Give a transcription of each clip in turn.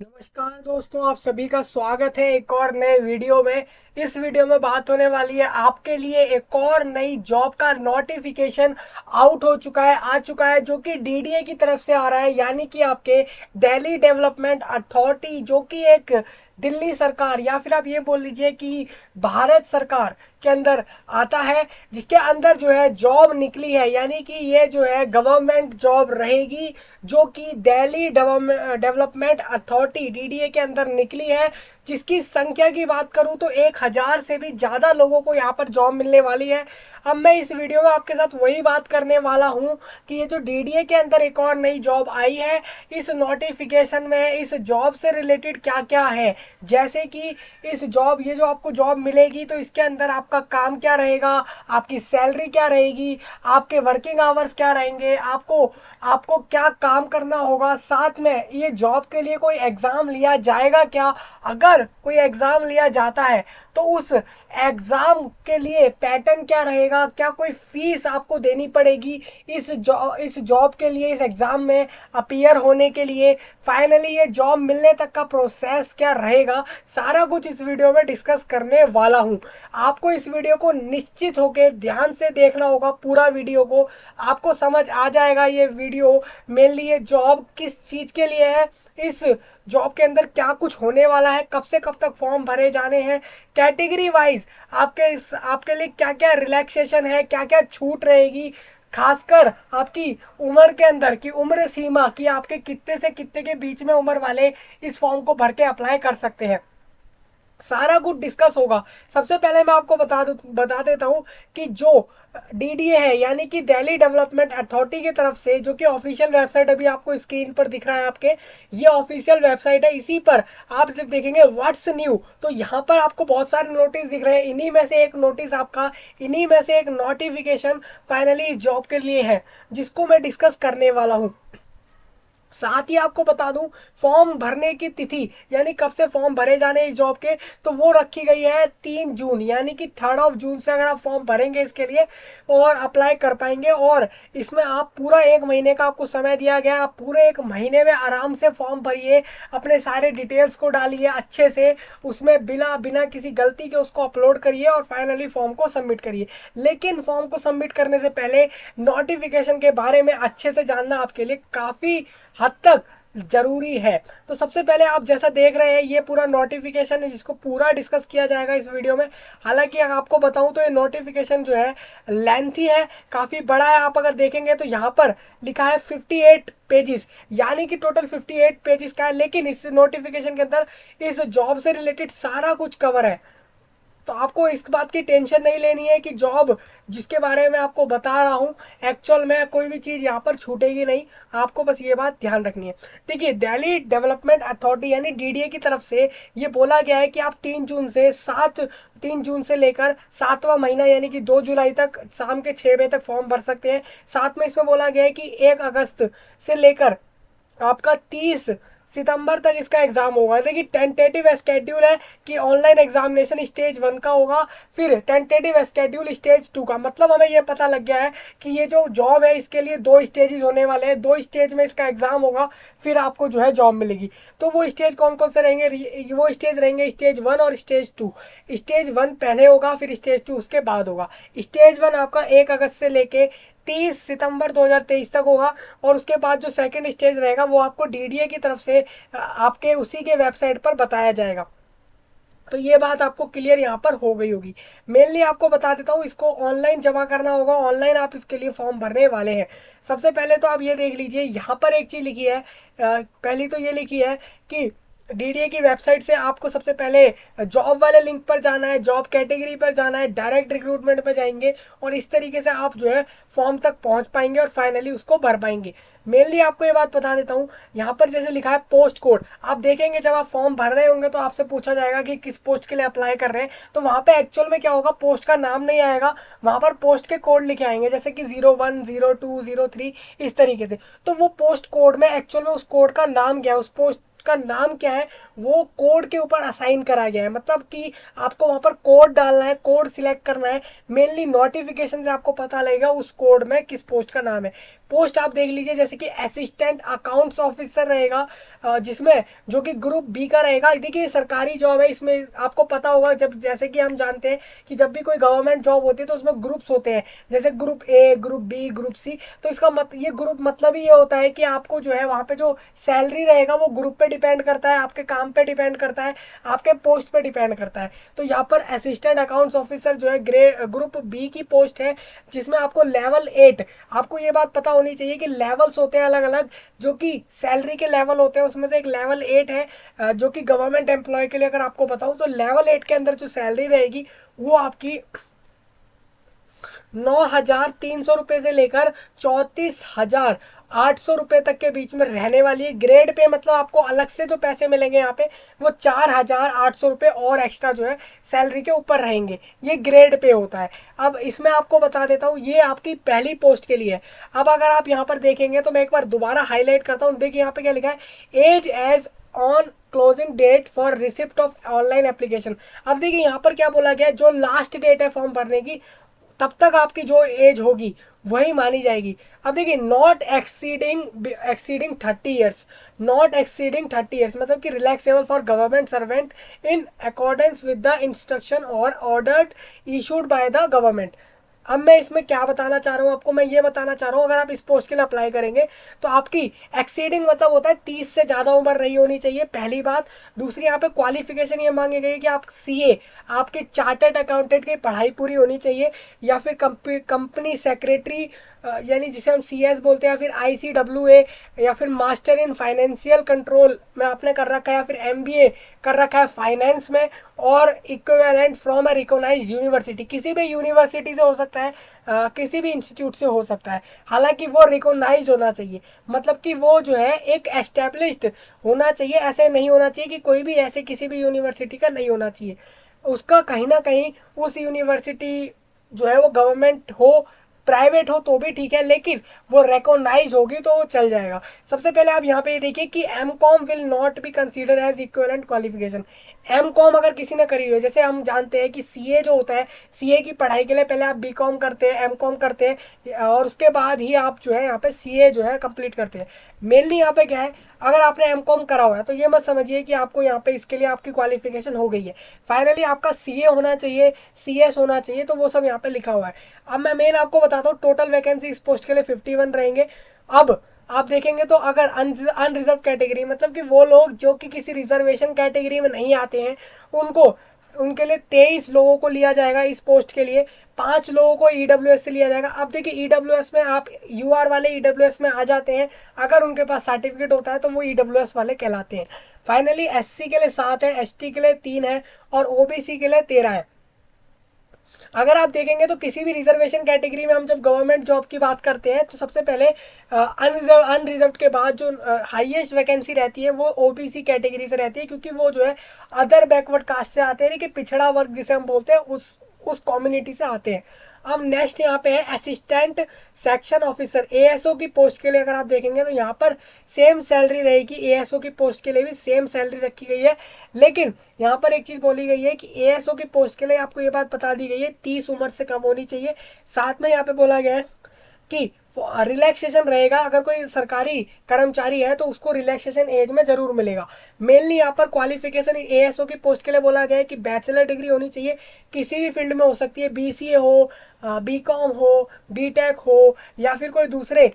नमस्कार दोस्तों, आप सभी का स्वागत है एक और नए वीडियो में। इस वीडियो में बात होने वाली है आपके लिए एक और नई जॉब का नोटिफिकेशन आउट हो चुका है आ चुका है जो कि डीडीए की तरफ से आ रहा है, यानी कि आपके दिल्ली डेवलपमेंट अथॉरिटी, जो कि एक दिल्ली सरकार या फिर आप ये बोल लीजिए कि भारत सरकार के अंदर आता है, जिसके अंदर जो है जॉब निकली है। यानी कि ये जो है गवर्नमेंट जॉब रहेगी, जो कि दिल्ली डेवलपमेंट अथॉरिटी डीडीए के अंदर निकली है। जिसकी संख्या की बात करूं तो 1,000 से भी ज़्यादा लोगों को यहाँ पर जॉब मिलने वाली है। अब मैं इस वीडियो में आपके साथ वही बात करने वाला हूँ कि ये जो डीडीए के अंदर एक और नई जॉब आई है, इस नोटिफिकेशन में इस जॉब से रिलेटेड क्या क्या है। जैसे कि इस जॉब, ये जो आपको जॉब मिलेगी तो इसके अंदर आपका काम क्या रहेगा, आपकी सैलरी क्या रहेगी, आपके वर्किंग आवर्स क्या रहेंगे, आपको आपको क्या काम करना होगा, साथ में ये जॉब के लिए कोई एग्ज़ाम लिया जाएगा क्या, अगर कोई एग्ज़ाम लिया जाता है तो उस एग्ज़ाम के लिए पैटर्न क्या रहेगा, क्या कोई फीस आपको देनी पड़ेगी इस जॉब के लिए, इस एग्ज़ाम में अपीयर होने के लिए, फाइनली ये जॉब मिलने तक का प्रोसेस क्या रहेगा, सारा कुछ इस वीडियो में डिस्कस करने वाला हूँ। आपको इस वीडियो को निश्चित होकर ध्यान से देखना होगा, पूरा वीडियो को आपको समझ आ जाएगा। ये वीडियो मेनली ये जॉब किस चीज़ के लिए है, इस जॉब के अंदर क्या कुछ होने वाला है, कब से कब तक फॉर्म भरे जाने हैं, कैटेगरी वाइज आपके लिए क्या क्या रिलैक्सेशन है, क्या क्या छूट रहेगी, खासकर आपकी उम्र के अंदर की उम्र सीमा की, आपके कितने से कितने के बीच में उम्र वाले इस फॉर्म को भर के अप्लाई कर सकते हैं, सारा कुछ डिस्कस होगा। सबसे पहले मैं आपको बता देता हूँ कि जो डीडीए है, यानी कि दिल्ली डेवलपमेंट अथॉरिटी की तरफ से, जो कि ऑफिशियल वेबसाइट अभी आपको स्क्रीन पर दिख रहा है आपके, ये ऑफिशियल वेबसाइट है। इसी पर आप जब देखेंगे व्हाट्स न्यू, तो यहाँ पर आपको बहुत सारे नोटिस दिख रहे हैं। इन्हीं में से एक नोटिस आपका, इन्हीं में से एक नोटिफिकेशन फाइनली इस जॉब के लिए है, जिसको मैं डिस्कस करने वाला हूँ। साथ ही आपको बता दूं, फॉर्म भरने की तिथि, यानी कब से फॉर्म भरे जाने इस जॉब के, तो वो रखी गई है 3 जून, यानी कि 3 जून से अगर आप फॉर्म भरेंगे इसके लिए और अप्लाई कर पाएंगे। और इसमें आप पूरा 1 महीने का आपको समय दिया गया, आप पूरे 1 महीने में आराम से फॉर्म भरिए, अपने सारे डिटेल्स को डालिए अच्छे से, उसमें बिना बिना किसी गलती के उसको अपलोड करिए और फाइनली फॉर्म को सबमिट करिए। लेकिन फॉर्म को सबमिट करने से पहले नोटिफिकेशन के बारे में अच्छे से जानना आपके लिए काफ़ी हद तक जरूरी है। तो सबसे पहले आप जैसा देख रहे हैं, ये पूरा नोटिफिकेशन है जिसको पूरा डिस्कस किया जाएगा इस वीडियो में। हालांकि आपको बताऊं तो ये नोटिफिकेशन जो है लेंथी है, काफ़ी बड़ा है। आप अगर देखेंगे तो यहाँ पर लिखा है 58 पेजेस, यानी कि टोटल 58 पेजेस का है। लेकिन इस नोटिफिकेशन के अंदर इस जॉब से रिलेटेड सारा कुछ कवर है, तो आपको इस बात की टेंशन नहीं लेनी है कि जॉब जिसके बारे में आपको बता रहा हूँ एक्चुअल में कोई भी चीज़ यहाँ पर छूटेगी नहीं। आपको बस ये बात ध्यान रखनी है। देखिए, दिल्ली डेवलपमेंट अथॉरिटी यानी डीडीए की तरफ से ये बोला गया है कि आप 3 जून से लेकर 7वां महीना यानी कि 2 जुलाई तक शाम के 6 बजे तक फॉर्म भर सकते हैं। साथ में इसमें बोला गया है कि 1 अगस्त से लेकर आपका 30 सितंबर तक इसका एग्जाम होगा। देखिए, टेंटेटिव स्केड्यूल है कि ऑनलाइन एग्जामिनेशन स्टेज 1 का होगा, फिर टेंटेटिव स्केड्यूल स्टेज 2 का। मतलब हमें यह पता लग गया है कि ये जो जॉब है इसके लिए 2 स्टेजेस होने वाले हैं, 2 स्टेज में इसका एग्जाम होगा, फिर आपको जो है जॉब मिलेगी। तो वो स्टेज कौन कौन से रहेंगे, वो स्टेज रहेंगे स्टेज 1 और स्टेज 2। स्टेज 1 पहले होगा, फिर स्टेज 2 उसके बाद होगा। स्टेज 1 आपका 1 अगस्त से लेके 30 सितंबर 2023 तक होगा, और उसके बाद जो सेकंड स्टेज रहेगा वो आपको डीडीए की तरफ से आपके उसी के वेबसाइट पर बताया जाएगा। तो ये बात आपको क्लियर यहाँ पर हो गई होगी। मेनली आपको बता देता हूँ, इसको ऑनलाइन जमा करना होगा, ऑनलाइन आप इसके लिए फॉर्म भरने वाले हैं। सबसे पहले तो आप ये देख लीजिए, यहाँ पर एक चीज़ लिखी है, पहली तो ये लिखी है कि डीडीए की वेबसाइट से आपको सबसे पहले जॉब वाले लिंक पर जाना है, जॉब कैटेगरी पर जाना है, डायरेक्ट रिक्रूटमेंट पर जाएंगे, और इस तरीके से आप जो है फॉर्म तक पहुंच पाएंगे और फाइनली उसको भर पाएंगे। मेनली आपको ये बात बता देता हूँ, यहाँ पर जैसे लिखा है पोस्ट कोड, आप देखेंगे जब आप फॉर्म भर रहे होंगे तो आपसे पूछा जाएगा कि किस पोस्ट के लिए अप्लाई कर रहे हैं, तो वहाँ पे एक्चुअल में क्या होगा, पोस्ट का नाम नहीं आएगा, वहाँ पर पोस्ट के कोड लिखे आएंगे, जैसे कि 01, 02, 03, इस तरीके से। तो वो पोस्ट कोड में एक्चुअल में उस कोड का नाम क्या है, उस पोस्ट का नाम क्या है, वो कोड के ऊपर असाइन करा गया है। मतलब कि आपको वहां पर कोड डालना है, कोड सिलेक्ट करना है। मेनली नोटिफिकेशन से आपको पता लगेगा उस कोड में किस पोस्ट का नाम है। पोस्ट आप देख लीजिए, जैसे कि असिस्टेंट अकाउंट्स ऑफिसर रहेगा, जिसमें जो कि ग्रुप बी का रहेगा। देखिए सरकारी जॉब है, इसमें आपको पता होगा, जब जैसे कि हम जानते हैं कि जब भी कोई गवर्नमेंट जॉब होती है तो उसमें ग्रुप्स होते हैं, जैसे group A, group B, group C. तो इसका ये ग्रुप मतलब ही ये होता है कि आपको जो है वहाँ पे जो सैलरी रहेगा वो ग्रुप पे डिपेंड करता है, आपके काम पे डिपेंड करता है, आपके पोस्ट पे डिपेंड करता है। तो यहाँ पर असिस्टेंट अकाउंट्स ऑफिसर जो है ग्रुप बी की पोस्ट है, जिसमें आपको लेवल 8, आपको ये बात पता होनी चाहिए कि लेवल्स होते हैं अलग अलग, जो कि सैलरी के लेवल होते हैं, उसमें से एक लेवल 8 है, जो कि गवर्नमेंट एम्प्लॉय के लिए अगर आपको बताऊं तो लेवल 8 के अंदर जो सैलरी रहेगी वो आपकी 9,300 रुपये से लेकर 34,800 रुपये तक के बीच में रहने वाली है। ग्रेड पे मतलब आपको अलग से जो पैसे मिलेंगे यहाँ पे वो 4,800 रुपये और एक्स्ट्रा जो है सैलरी के ऊपर रहेंगे। ये ग्रेड पे होता है। अब इसमें आपको बता देता हूँ, ये आपकी पहली पोस्ट के लिए है। अब अगर आप यहाँ पर देखेंगे तो मैं एक बार दोबारा हाईलाइट करता हूँ। देखिए यहाँ पे क्या लिखा है, age age on closing date for receipt of online application. अब देखिए यहाँ पर क्या बोला गया है, जो लास्ट डेट है फॉर्म भरने की तब तक आपकी जो एज होगी वही मानी जाएगी। अब देखिए not exceeding 30 years, not exceeding 30 years मतलब कि relaxable for government servant in accordance with the instruction और order issued by the government. अब मैं इसमें क्या बताना चाह रहा हूँ आपको, मैं ये बताना चाह रहा हूँ अगर आप इस पोस्ट के लिए अप्लाई करेंगे तो आपकी एक्सीडिंग मतलब होता है 30 से ज़्यादा उम्र नहीं होनी चाहिए, पहली बात। दूसरी यहाँ पे क्वालिफिकेशन ये मांगी गई है कि आप सीए, आपके चार्टर्ड अकाउंटेंट की पढ़ाई पूरी होनी चाहिए, या फिर कंपनी सेक्रेटरी यानी जिसे हम सीएस बोलते हैं, या फिर आईसीडब्ल्यूए, या फिर मास्टर इन फाइनेंशियल कंट्रोल में आपने कर रखा है, या फिर एमबीए कर रखा है फाइनेंस में, और equivalent from a recognised university, किसी भी यूनिवर्सिटी से हो सकता है, किसी भी इंस्टीट्यूट से हो सकता है, हालांकि वो रिकॉग्नाइज होना चाहिए, मतलब कि वो जो है एक एस्टेब्लिश्ड होना चाहिए। ऐसे नहीं होना चाहिए कि कोई भी ऐसे किसी भी यूनिवर्सिटी का नहीं होना चाहिए, उसका कहीं ना कहीं उस यूनिवर्सिटी जो है वो गवर्नमेंट हो, प्राइवेट हो तो भी ठीक है, लेकिन वो रिकॉग्नाइज होगी तो वो चल जाएगा। सबसे पहले आप यहाँ पे देखिए कि M com will not be consider as equivalent qualification. M com अगर किसी ने करी हुई है, जैसे हम जानते हैं कि सीए जो होता है, सीए की पढ़ाई के लिए पहले आप बी कॉम करते हैं, एम कॉम करते हैं, और उसके बाद ही आप जो है यहाँ पे सीए जो है कंप्लीट करते हैं। मेनली यहाँ पे क्या है, अगर आपने एम कॉम करा हुआ है तो ये मत समझिए कि आपको यहाँ पे इसके लिए आपकी क्वालिफिकेशन हो गई है, फाइनली आपका सीए होना चाहिए, सीएस होना चाहिए, तो वो सब यहाँ पे लिखा हुआ है। अब मैं मेन आपको बताता हूँ, टोटल वैकेंसी इस पोस्ट के लिए 51 रहेंगे। अब आप देखेंगे तो अगर अनरिजर्व कैटेगरी मतलब कि वो लोग जो कि किसी रिजर्वेशन कैटेगरी में नहीं आते हैं, उनको उनके लिए 23 लोगों को लिया जाएगा इस पोस्ट के लिए, 5 लोगों को ईडब्ल्यूएस से लिया जाएगा। अब देखिए ईडब्ल्यूएस में आप यूआर वाले ईडब्ल्यूएस में आ जाते हैं, अगर उनके पास सर्टिफिकेट होता है तो वो ईडब्ल्यूएस वाले कहलाते हैं। फाइनली एससी के लिए 7 है, एसटी के लिए 3 है, और ओबीसी के लिए 13 है। अगर आप देखेंगे तो किसी भी रिजर्वेशन कैटेगरी में हम जब गवर्नमेंट जॉब की बात करते हैं तो सबसे पहले अनरिजर्व के बाद जो हाईएस्ट वैकेंसी रहती है वो ओबीसी कैटेगरी से रहती है, क्योंकि वो जो है अदर बैकवर्ड कास्ट से आते हैं, कि पिछड़ा वर्ग जिसे हम बोलते हैं उस कम्युनिटी से आते हैं। अब नेक्स्ट यहाँ पे है असिस्टेंट सेक्शन ऑफिसर, एएसओ की पोस्ट के लिए अगर आप देखेंगे तो यहाँ पर सेम सैलरी रहेगी, एएसओ की पोस्ट के लिए भी सेम सैलरी रखी गई है। लेकिन यहाँ पर एक चीज़ बोली गई है कि एएसओ की पोस्ट के लिए आपको ये बात बता दी गई है 30 उम्र से कम होनी चाहिए। साथ में यहाँ पे बोला गया है कि रिलैक्सेशन रहेगा, अगर कोई सरकारी कर्मचारी है तो उसको रिलैक्सेशन एज में जरूर मिलेगा। मेनली यहाँ पर क्वालिफिकेशन एएसओ की पोस्ट के लिए बोला गया है कि बैचलर डिग्री होनी चाहिए, किसी भी फील्ड में हो सकती है, बीसीए हो, बीकॉम हो, बीटेक हो, या फिर कोई दूसरे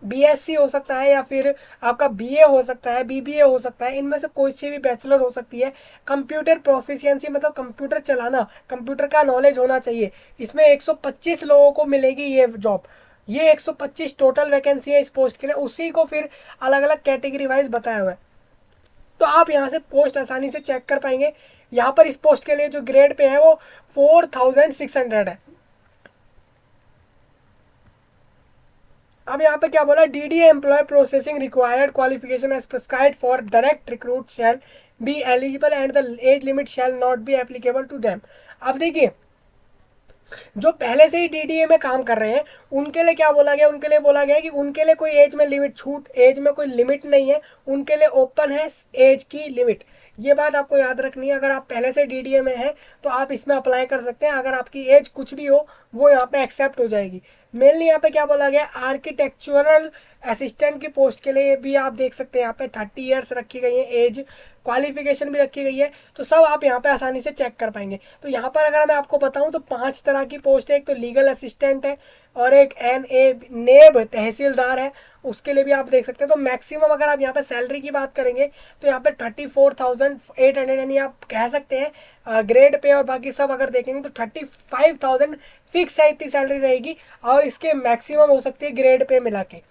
बीएससी हो सकता है, या फिर आपका बीए हो सकता है, बीबीए हो सकता है, इनमें से कोई सी भी बैचलर हो सकती है। कंप्यूटर प्रोफिशिएंसी मतलब कंप्यूटर चलाना, कंप्यूटर का नॉलेज होना चाहिए। इसमें 125 लोगों को मिलेगी ये जॉब, ये 125 टोटल वैकेंसी है इस पोस्ट के लिए, उसी को फिर अलग अलग कैटेगरी वाइज बताया हुआ है। तो आप यहाँ से पोस्ट आसानी से चेक कर पाएंगे। यहाँ पर इस पोस्ट के लिए जो ग्रेड पे है वो 4600 है। अब यहाँ पे क्या बोला, DDA employ processing required qualification as prescribed for direct recruit shall be eligible and the age limit shall not be applicable to them. अब देखिए जो पहले से ही डीडीए में काम कर रहे हैं उनके लिए क्या बोला गया, उनके लिए बोला गया कि उनके लिए कोई एज में लिमिट छूट, एज में कोई लिमिट नहीं है, उनके लिए ओपन है एज की लिमिट। ये बात आपको याद रखनी है। अगर आप पहले से डीडीए में हैं तो आप इसमें अप्लाई कर सकते हैं, अगर आपकी एज कुछ भी हो वो यहाँ पे एक्सेप्ट हो जाएगी। मेनली यहाँ पे क्या बोला गया, आर्किटेक्चरल असिस्टेंट की पोस्ट के लिए भी आप देख सकते हैं यहाँ पे 30 ईयर्स रखी गई है एज, क्वालिफिकेशन भी रखी गई है, तो सब आप यहाँ पे आसानी से चेक कर पाएंगे। तो यहाँ पर अगर मैं आपको बताऊँ तो 5 तरह की पोस्ट है। एक तो लीगल असिस्टेंट है, और एक नेब तहसीलदार है, उसके लिए भी आप देख सकते हैं। तो मैक्सिमम अगर आप यहाँ पे सैलरी की बात करेंगे तो यहाँ पे 34,800, यानी आप कह सकते हैं ग्रेड पे और बाकी सब अगर देखेंगे तो 35,000 फिक्स है, इतनी सैलरी रहेगी। और इसके मैक्सिमम हो सकती है ग्रेड पे मिला के।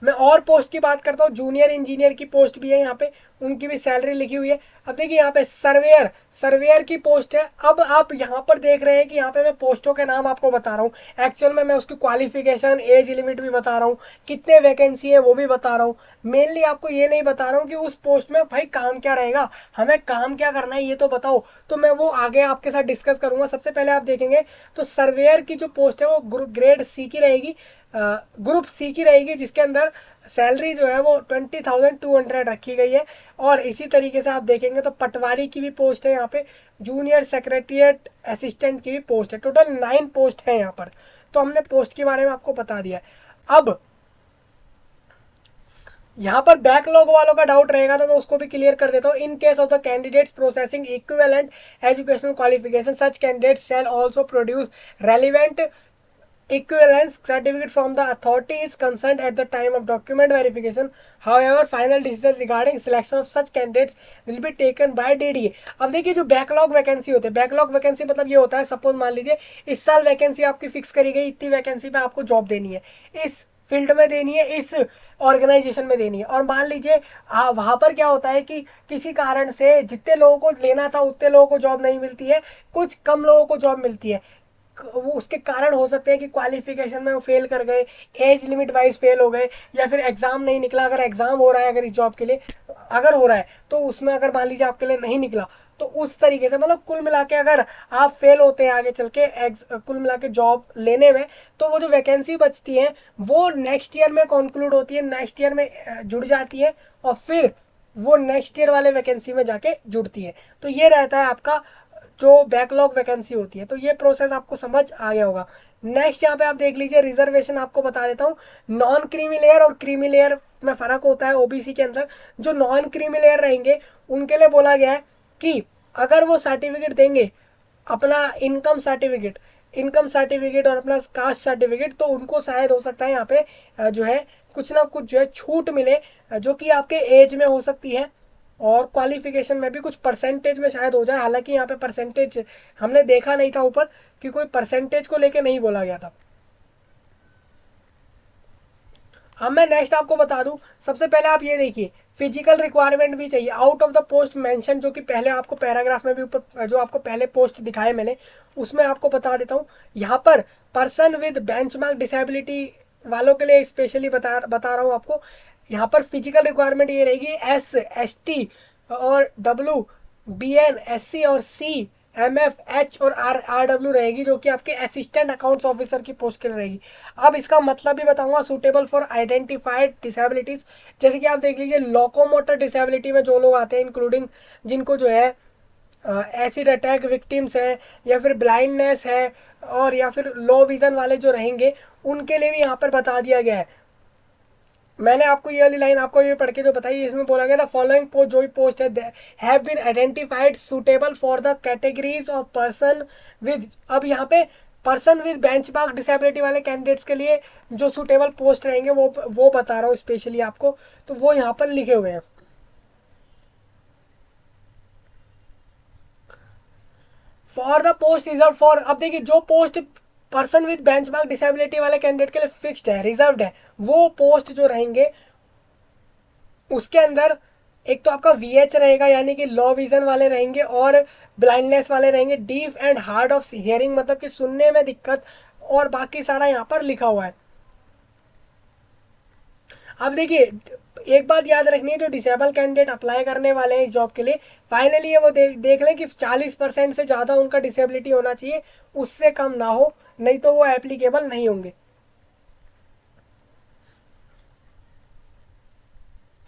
मैं और पोस्ट की बात करता हूँ, जूनियर इंजीनियर की पोस्ट भी है यहाँ पे, उनकी भी सैलरी लिखी हुई है। अब देखिए यहाँ पे सर्वेयर की पोस्ट है। अब आप यहाँ पर देख रहे हैं कि यहाँ पे मैं पोस्टों के नाम आपको बता रहा हूँ, एक्चुअल में मैं उसकी क्वालिफिकेशन, एज लिमिट भी बता रहा हूँ, कितने वैकेंसी है वो भी बता रहा हूँ। मेनली आपको ये नहीं बता रहा हूँ कि उस पोस्ट में भाई काम क्या रहेगा, हमें काम क्या करना है ये तो बताओ, तो मैं वो आगे आपके साथ डिस्कस करूंगा। सबसे पहले आप देखेंगे तो सर्वेयर की जो पोस्ट है वो ग्रेड सी की रहेगी, ग्रुप सी की रहेगी, जिसके अंदर सैलरी जो है वो 20,200 रखी गई है। और इसी तरीके से आप देखेंगे तो पटवारी की भी पोस्ट है यहाँ पे, जूनियर सेक्रेटरिएट असिस्टेंट की भी पोस्ट है। टोटल 9 पोस्ट है यहाँ पर। तो हमने पोस्ट के बारे में आपको बता दिया। अब यहाँ पर बैकलॉग वालों का डाउट रहेगा तो मैं उसको भी क्लियर कर देता हूँ। In case of the candidates processing equivalent educational qualification, such candidates shall also produce relevant equivalence certificate from the authorities concerned at the time of document verification. However, final decision regarding selection of such candidates will be taken by DDA. अब देखिए जो backlog vacancy होते हैं, backlog vacancy मतलब ये होता है, suppose मान लीजिए इस साल वैकेंसी आपकी फिक्स करी गई, इतनी वैकेंसी पे आपको जॉब देनी है, इस फील्ड में देनी है, इस ऑर्गेनाइजेशन में देनी है। और मान लीजिए वहाँ पर क्या होता है कि किसी कारण से जितने लोगों को लेना था उतने लोगों को जॉब नहीं मिलती है, कुछ कम लोगों को जॉब मिलती है। वो उसके कारण हो सकते हैं कि क्वालिफिकेशन में वो फेल कर गए, एज लिमिट वाइज फेल हो गए, या फिर एग्जाम नहीं निकला। अगर एग्जाम हो रहा है, अगर इस जॉब के लिए अगर हो रहा है तो उसमें अगर मान लीजिए आपके लिए नहीं निकला, तो उस तरीके से मतलब कुल मिला के अगर आप फेल होते हैं आगे चल के कुल मिला के जॉब लेने में, तो वो जो वैकेंसी बचती है वो नेक्स्ट ईयर में कंक्लूड होती है, नेक्स्ट ईयर में जुड़ जाती है, और फिर वो नेक्स्ट ईयर वाले वैकेंसी में जाके जुड़ती है। तो ये रहता है आपका जो बैकलॉग वैकेंसी होती है। तो ये प्रोसेस आपको समझ आ गया होगा। नेक्स्ट यहाँ पे आप देख लीजिए, रिजर्वेशन आपको बता देता हूँ। नॉन क्रीमी लेयर और क्रीमी लेयर में फ़र्क होता है ओबीसी के अंदर। जो नॉन क्रीमी लेयर रहेंगे उनके लिए बोला गया है कि अगर वो सर्टिफिकेट देंगे अपना इनकम सर्टिफिकेट और अपना कास्ट सर्टिफिकेट, तो उनको शायद हो सकता है यहाँ पे जो है कुछ ना कुछ जो है छूट मिले, जो कि आपके एज में हो सकती है और क्वालिफिकेशन में भी कुछ परसेंटेज में शायद हो जाए। हालांकि यहाँ पे परसेंटेज हमने देखा नहीं था ऊपर, कि कोई परसेंटेज को लेके नहीं बोला गया था। अब मैं नेक्स्ट आपको बता दूं, सबसे पहले आप ये देखिए, फिजिकल रिक्वायरमेंट भी चाहिए out of the post mention, जो कि पहले आपको पैराग्राफ में भी ऊपर जो आपको पहले पोस्ट दिखाए मैंने, उसमें आपको बता देता हूँ। यहाँ पर पर्सन विद बेंचमार्क डिसेबिलिटी वालों के लिए स्पेशली बता रहा हूँ आपको। यहाँ पर फिजिकल रिक्वायरमेंट ये रहेगी, ST और W, BN, SC और C, MF, H और RW रहेगी, जो कि आपके असिस्टेंट अकाउंट्स ऑफिसर की पोस्ट के लिए रहेगी। अब इसका मतलब भी बताऊंगा, सूटेबल फॉर आइडेंटिफाइड डिसेबिलिटीज, जैसे कि आप देख लीजिए लोकोमोटर डिसेबिलिटी में जो लोग आते हैं, इंक्लूडिंग जिनको जो है एसिड अटैक विक्टिम्स है, या फिर ब्लाइंडनेस है, और या फिर लो विजन वाले जो रहेंगे, उनके लिए भी यहाँ पर बता दिया गया है। मैंने आपको ये वाली लाइन आपको ये पढ़ के जो बताई, इसमें बोला गया था फॉलोइंग पोस्ट, जो भी पोस्ट है have been identified suitable for the categories of person with. अब यहाँ पे पर्सन विद बेंचमार्क डिसेबिलिटी वाले कैंडिडेट्स के लिए जो सूटेबल पोस्ट रहेंगे वो बता रहा हूँ स्पेशली आपको, तो वो यहाँ पर लिखे हुए हैं। For the post reserve for, अब देखिए जो post person with benchmark disability वाले कैंडिडेट के लिए फिक्स्ड है, रिजर्व्ड है, वो पोस्ट जो रहेंगे उसके अंदर एक तो आपका VH रहेगा, यानी कि लो विजन वाले रहेंगे, और ब्लाइंडनेस वाले रहेंगे, deaf and hard of hearing मतलब कि सुनने में दिक्कत, और बाकी सारा यहाँ पर लिखा हुआ है। अब देखिए एक बात याद रखनी है, जो डिसेबल कैंडिडेट अप्लाई करने वाले हैं इस जॉब के लिए, फाइनली ये वो देख लें कि 40% से ज़्यादा उनका डिसेबिलिटी होना चाहिए, उससे कम ना हो, नहीं तो वो एप्लीकेबल नहीं होंगे।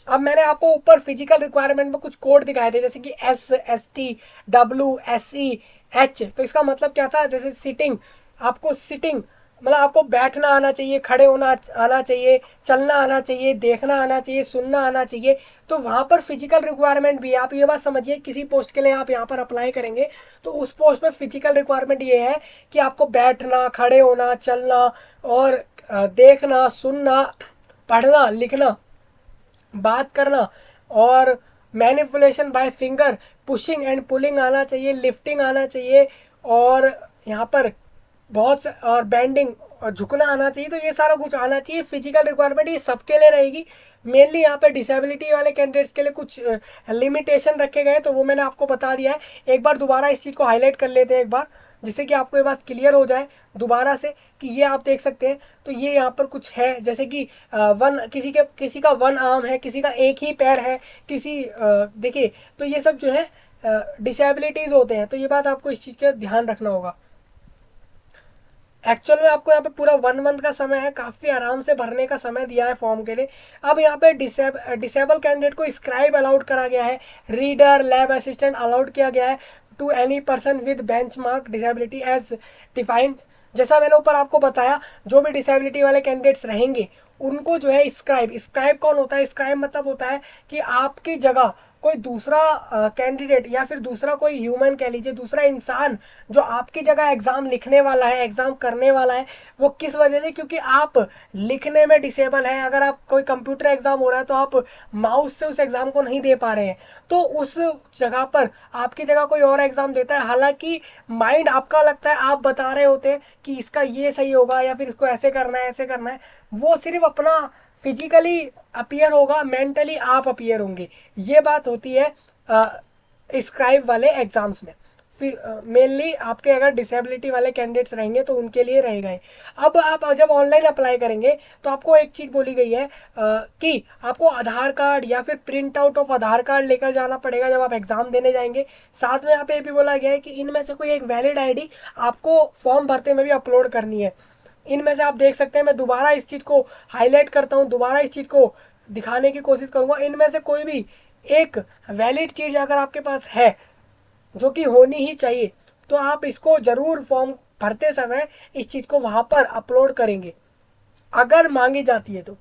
अब मैंने आपको ऊपर फिजिकल रिक्वायरमेंट में कुछ कोड दिखाए थे, जैसे कि ST, W, SE, H, तो इसका मतलब क्या था, जैसे सिटिंग, आपको सिटिंग मतलब आपको बैठना आना चाहिए, खड़े होना आना चाहिए, चलना आना चाहिए, देखना आना चाहिए, सुनना आना चाहिए। तो वहाँ पर फिजिकल रिक्वायरमेंट भी है। आप ये बात समझिए, किसी पोस्ट के लिए आप यहाँ पर अप्लाई करेंगे तो उस पोस्ट में फिजिकल रिक्वायरमेंट ये है कि आपको बैठना, खड़े होना, चलना और देखना, सुनना, पढ़ना, लिखना, बात करना और manipulation by finger, pushing and pulling आना चाहिए, लिफ्टिंग आना चाहिए और यहाँ पर बहुत से और बैंडिंग और झुकना आना चाहिए। तो ये सारा कुछ आना चाहिए। फिजिकल रिक्वायरमेंट ये सबके लिए रहेगी। मेनली यहाँ पे डिसेबिलिटी वाले कैंडिडेट्स के लिए कुछ लिमिटेशन रखे गए, तो वो मैंने आपको बता दिया है। एक बार दोबारा इस चीज़ को हाईलाइट कर लेते हैं एक बार, जिससे कि आपको ये बात क्लियर हो जाए दोबारा से कि ये आप देख सकते हैं। तो ये यहाँ पर कुछ है, जैसे कि किसी का वन आर्म है, किसी का एक ही पैर है, किसी देखिए, तो ये सब जो है डिसेबिलिटीज़ होते हैं। तो ये बात आपको इस चीज़ का ध्यान रखना होगा। एक्चुअल में आपको यहाँ पे पूरा 1 मंथ का समय है, काफ़ी आराम से भरने का समय दिया है फॉर्म के लिए। अब यहाँ पे डिसेबल कैंडिडेट को स्क्राइब अलाउड करा गया है, रीडर, लैब असिस्टेंट अलाउड किया गया है to any person with benchmark disability as defined. जैसा मैंने ऊपर आपको बताया, जो भी डिसेबिलिटी वाले कैंडिडेट्स रहेंगे उनको जो है स्क्राइब कौन होता है? स्क्राइब मतलब होता है कि आपकी जगह कोई दूसरा कैंडिडेट या फिर दूसरा कोई ह्यूमन कह लीजिए, दूसरा इंसान जो आपकी जगह एग्ज़ाम लिखने वाला है, एग्ज़ाम करने वाला है, वो किस वजह से? क्योंकि आप लिखने में डिसेबल हैं। अगर आप कोई कंप्यूटर एग्ज़ाम हो रहा है तो आप माउस से उस एग्ज़ाम को नहीं दे पा रहे हैं, तो उस जगह पर आपकी जगह कोई और एग्ज़ाम देता है। हालांकि माइंड आपका लगता है, आप बता रहे होते हैं कि इसका ये सही होगा या फिर इसको ऐसे करना है, ऐसे करना है। वो सिर्फ अपना फिजिकली अपीयर होगा, मेंटली आप अपीयर होंगे। ये बात होती है स्क्राइब वाले एग्जाम्स में। फिर मेनली आपके अगर डिसेबिलिटी वाले कैंडिडेट्स रहेंगे तो उनके लिए रहेगा। अब आप जब ऑनलाइन अप्लाई करेंगे तो आपको एक चीज़ बोली गई है कि आपको आधार कार्ड या फिर print out of Aadhaar card लेकर जाना पड़ेगा जब आप एग्ज़ाम देने जाएंगे। साथ में यहाँ पे ये भी बोला गया है कि इनमें से कोई एक वैलिड आईडी आपको फॉर्म भरते में भी अपलोड करनी है। इनमें से आप देख सकते हैं, मैं दोबारा इस चीज़ को हाईलाइट करता हूँ, दोबारा इस चीज़ को दिखाने की कोशिश करूँगा। इनमें से कोई भी एक वैलिड चीज़ अगर आपके पास है, जो कि होनी ही चाहिए, तो आप इसको ज़रूर फॉर्म भरते समय इस चीज़ को वहाँ पर अपलोड करेंगे अगर मांगी जाती है तो।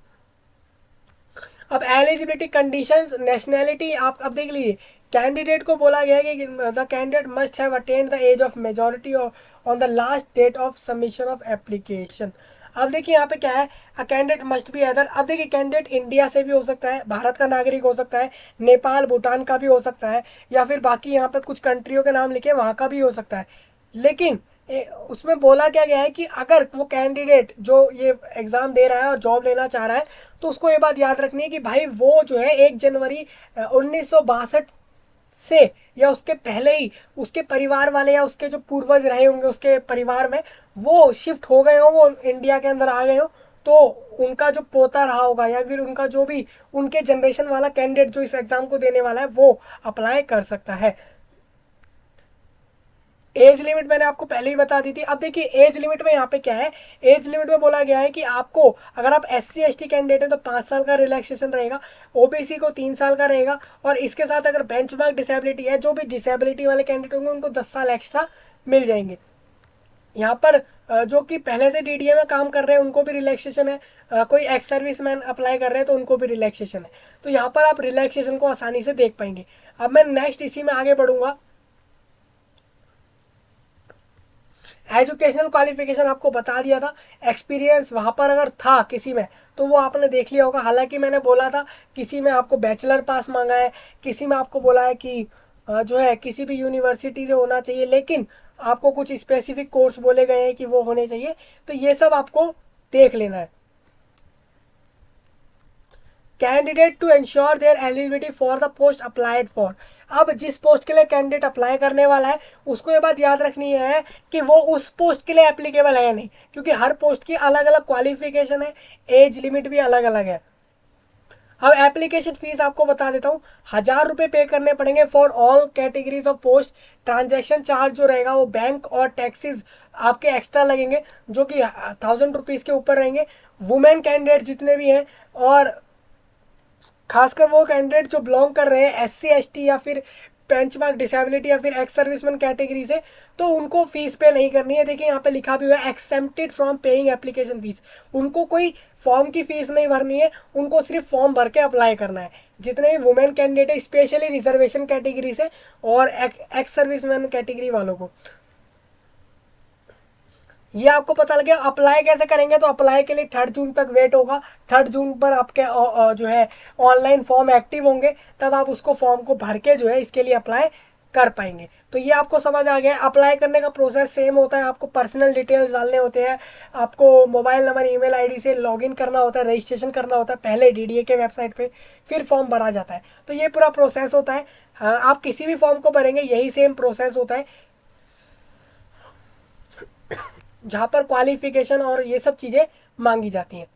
अब एलिजिबिलिटी कंडीशंस, नेशनैलिटी आप अब देख लीजिए। कैंडिडेट को बोला गया है कि the candidate must have attend the age of majority on the last date of submission of application. अब देखिए यहाँ पे क्या है, a candidate must be other. अब देखिए कैंडिडेट इंडिया से भी हो सकता है, भारत का नागरिक हो सकता है, नेपाल, भूटान का भी हो सकता है, या फिर बाकी यहाँ पे कुछ कंट्रियों के नाम लिखे वहाँ का भी हो सकता है। लेकिन उसमें बोला क्या गया है कि अगर वो कैंडिडेट जो ये एग्ज़ाम दे रहा है और जॉब लेना चाह रहा है, तो उसको ये बात याद रखनी है कि भाई वो जो है 1 जनवरी 1962 से या उसके पहले ही उसके परिवार वाले या उसके जो पूर्वज रहे होंगे उसके परिवार में वो शिफ्ट हो गए हो, वो इंडिया के अंदर आ गए हो, तो उनका जो पोता रहा होगा या फिर उनका जो भी उनके जनरेशन वाला कैंडिडेट जो इस एग्ज़ाम को देने वाला है वो अप्लाई कर सकता है। एज लिमिट मैंने आपको पहले ही बता दी थी। अब देखिए एज लिमिट में यहाँ पे क्या है, एज लिमिट में बोला गया है कि आपको अगर आप SC ST कैंडिडेट है तो 5 साल का रिलैक्सेशन रहेगा, OBC को 3 साल का रहेगा, और इसके साथ अगर बेंचमार्क डिसेबिलिटी है, जो भी डिसेबिलिटी वाले कैंडिडेट होंगे उनको 10 साल एक्स्ट्रा मिल जाएंगे। यहाँ पर जो कि पहले से DDA में काम कर रहे हैं उनको भी रिलैक्सेशन है, कोई एक्स सर्विस मैन अप्लाई कर रहे हैं तो उनको भी रिलैक्सेशन है। तो यहाँ पर आप रिलैक्सेशन को आसानी से देख पाएंगे। अब मैं नेक्स्ट इसी में आगे बढ़ूंगा। एजुकेशनल क्वालिफिकेशन आपको बता दिया था, एक्सपीरियंस वहाँ पर अगर था किसी में तो वो आपने देख लिया होगा। हालांकि मैंने बोला था किसी में आपको बैचलर पास मांगा है, किसी में आपको बोला है कि जो है किसी भी यूनिवर्सिटी से होना चाहिए, लेकिन आपको कुछ स्पेसिफिक कोर्स बोले गए हैं कि वो होने चाहिए। तो ये सब आपको देख लेना है। Candidate to ensure their eligibility for the post applied for. अब जिस पोस्ट के लिए कैंडिडेट अप्लाई करने वाला है उसको ये बात याद रखनी है कि वो उस पोस्ट के लिए एप्लीकेबल है या नहीं, क्योंकि हर पोस्ट की अलग अलग क्वालिफिकेशन है, एज लिमिट भी अलग अलग है। अब एप्लीकेशन फीस आपको बता देता हूँ, 1000 रुपये पे करने पड़ेंगे for all categories of post. Transaction charge जो रहेगा वो बैंक और टैक्सेस आपके एक्स्ट्रा लगेंगे जो कि 1000 रुपीज़ के ऊपर रहेंगे। वुमेन कैंडिडेट जितने भी हैं और खासकर वो कैंडिडेट जो बिलोंग कर रहे हैं SC ST या फिर बेंचमार्क डिसेबिलिटी या फिर एक्स सर्विसमैन कैटेगरी से, तो उनको फीस पे नहीं करनी है। देखिए यहाँ पे लिखा भी हुआ है accepted from paying application fees, उनको कोई फॉर्म की फीस नहीं भरनी है, उनको सिर्फ फॉर्म भर के अप्लाई करना है। जितने भी वुमेन कैंडिडेट है स्पेशली रिजर्वेशन कैटेगरी से और एक्स सर्विसमैन कैटेगरी वालों को, ये आपको पता लगे। अप्लाई कैसे करेंगे, तो अप्लाई के लिए 3 जून तक वेट होगा। 3 जून पर आपके जो है ऑनलाइन फॉर्म एक्टिव होंगे, तब आप उसको फॉर्म को भर के जो है इसके लिए अप्लाई कर पाएंगे। तो ये आपको समझ आ गया। अप्लाई करने का प्रोसेस सेम होता है, आपको पर्सनल डिटेल्स डालने होते हैं, आपको मोबाइल नंबर ईमेल आईडी से लॉगिन करना होता है, रजिस्ट्रेशन करना होता है पहले डीडीए के वेबसाइट पे, फिर फॉर्म भरा जाता है। तो ये पूरा प्रोसेस होता है। हाँ, आप किसी भी फॉर्म को भरेंगे यही सेम प्रोसेस होता है, जहां पर क्वालिफिकेशन और ये सब चीजें मांगी जाती हैं।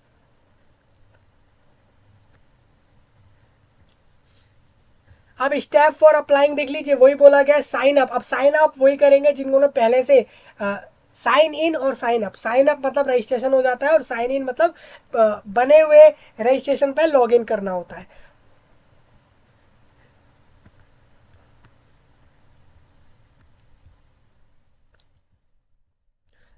अब स्टेप फॉर अप्लाइंग देख लीजिए, वही बोला गया है साइन अप। अब साइन अप वही करेंगे जिन्होंने पहले से साइन इन और साइन अप। साइन अप मतलब रजिस्ट्रेशन हो जाता है और साइन इन मतलब बने हुए रजिस्ट्रेशन पे लॉग इन करना होता है।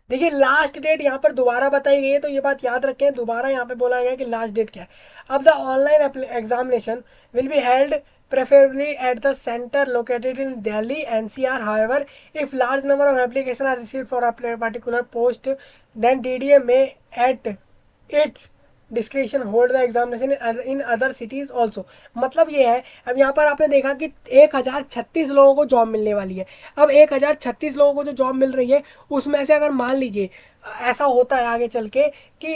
देखिए लास्ट डेट यहाँ पर दोबारा बताई गई है, तो ये बात याद रखें, दोबारा यहाँ पे बोला गया है कि लास्ट डेट क्या है। अब the online examination will be held preferably at the center located in Delhi NCR. However, if large number of applications are received for a particular post, then DDA may at its description hold the examination in other cities also. मतलब ये है, अब यहाँ पर आपने देखा कि 1036 लोगों को जॉब मिलने वाली है। अब 1036 लोगों को जो जॉब मिल रही है, उसमें से अगर मान लीजिए ऐसा होता है आगे चल के कि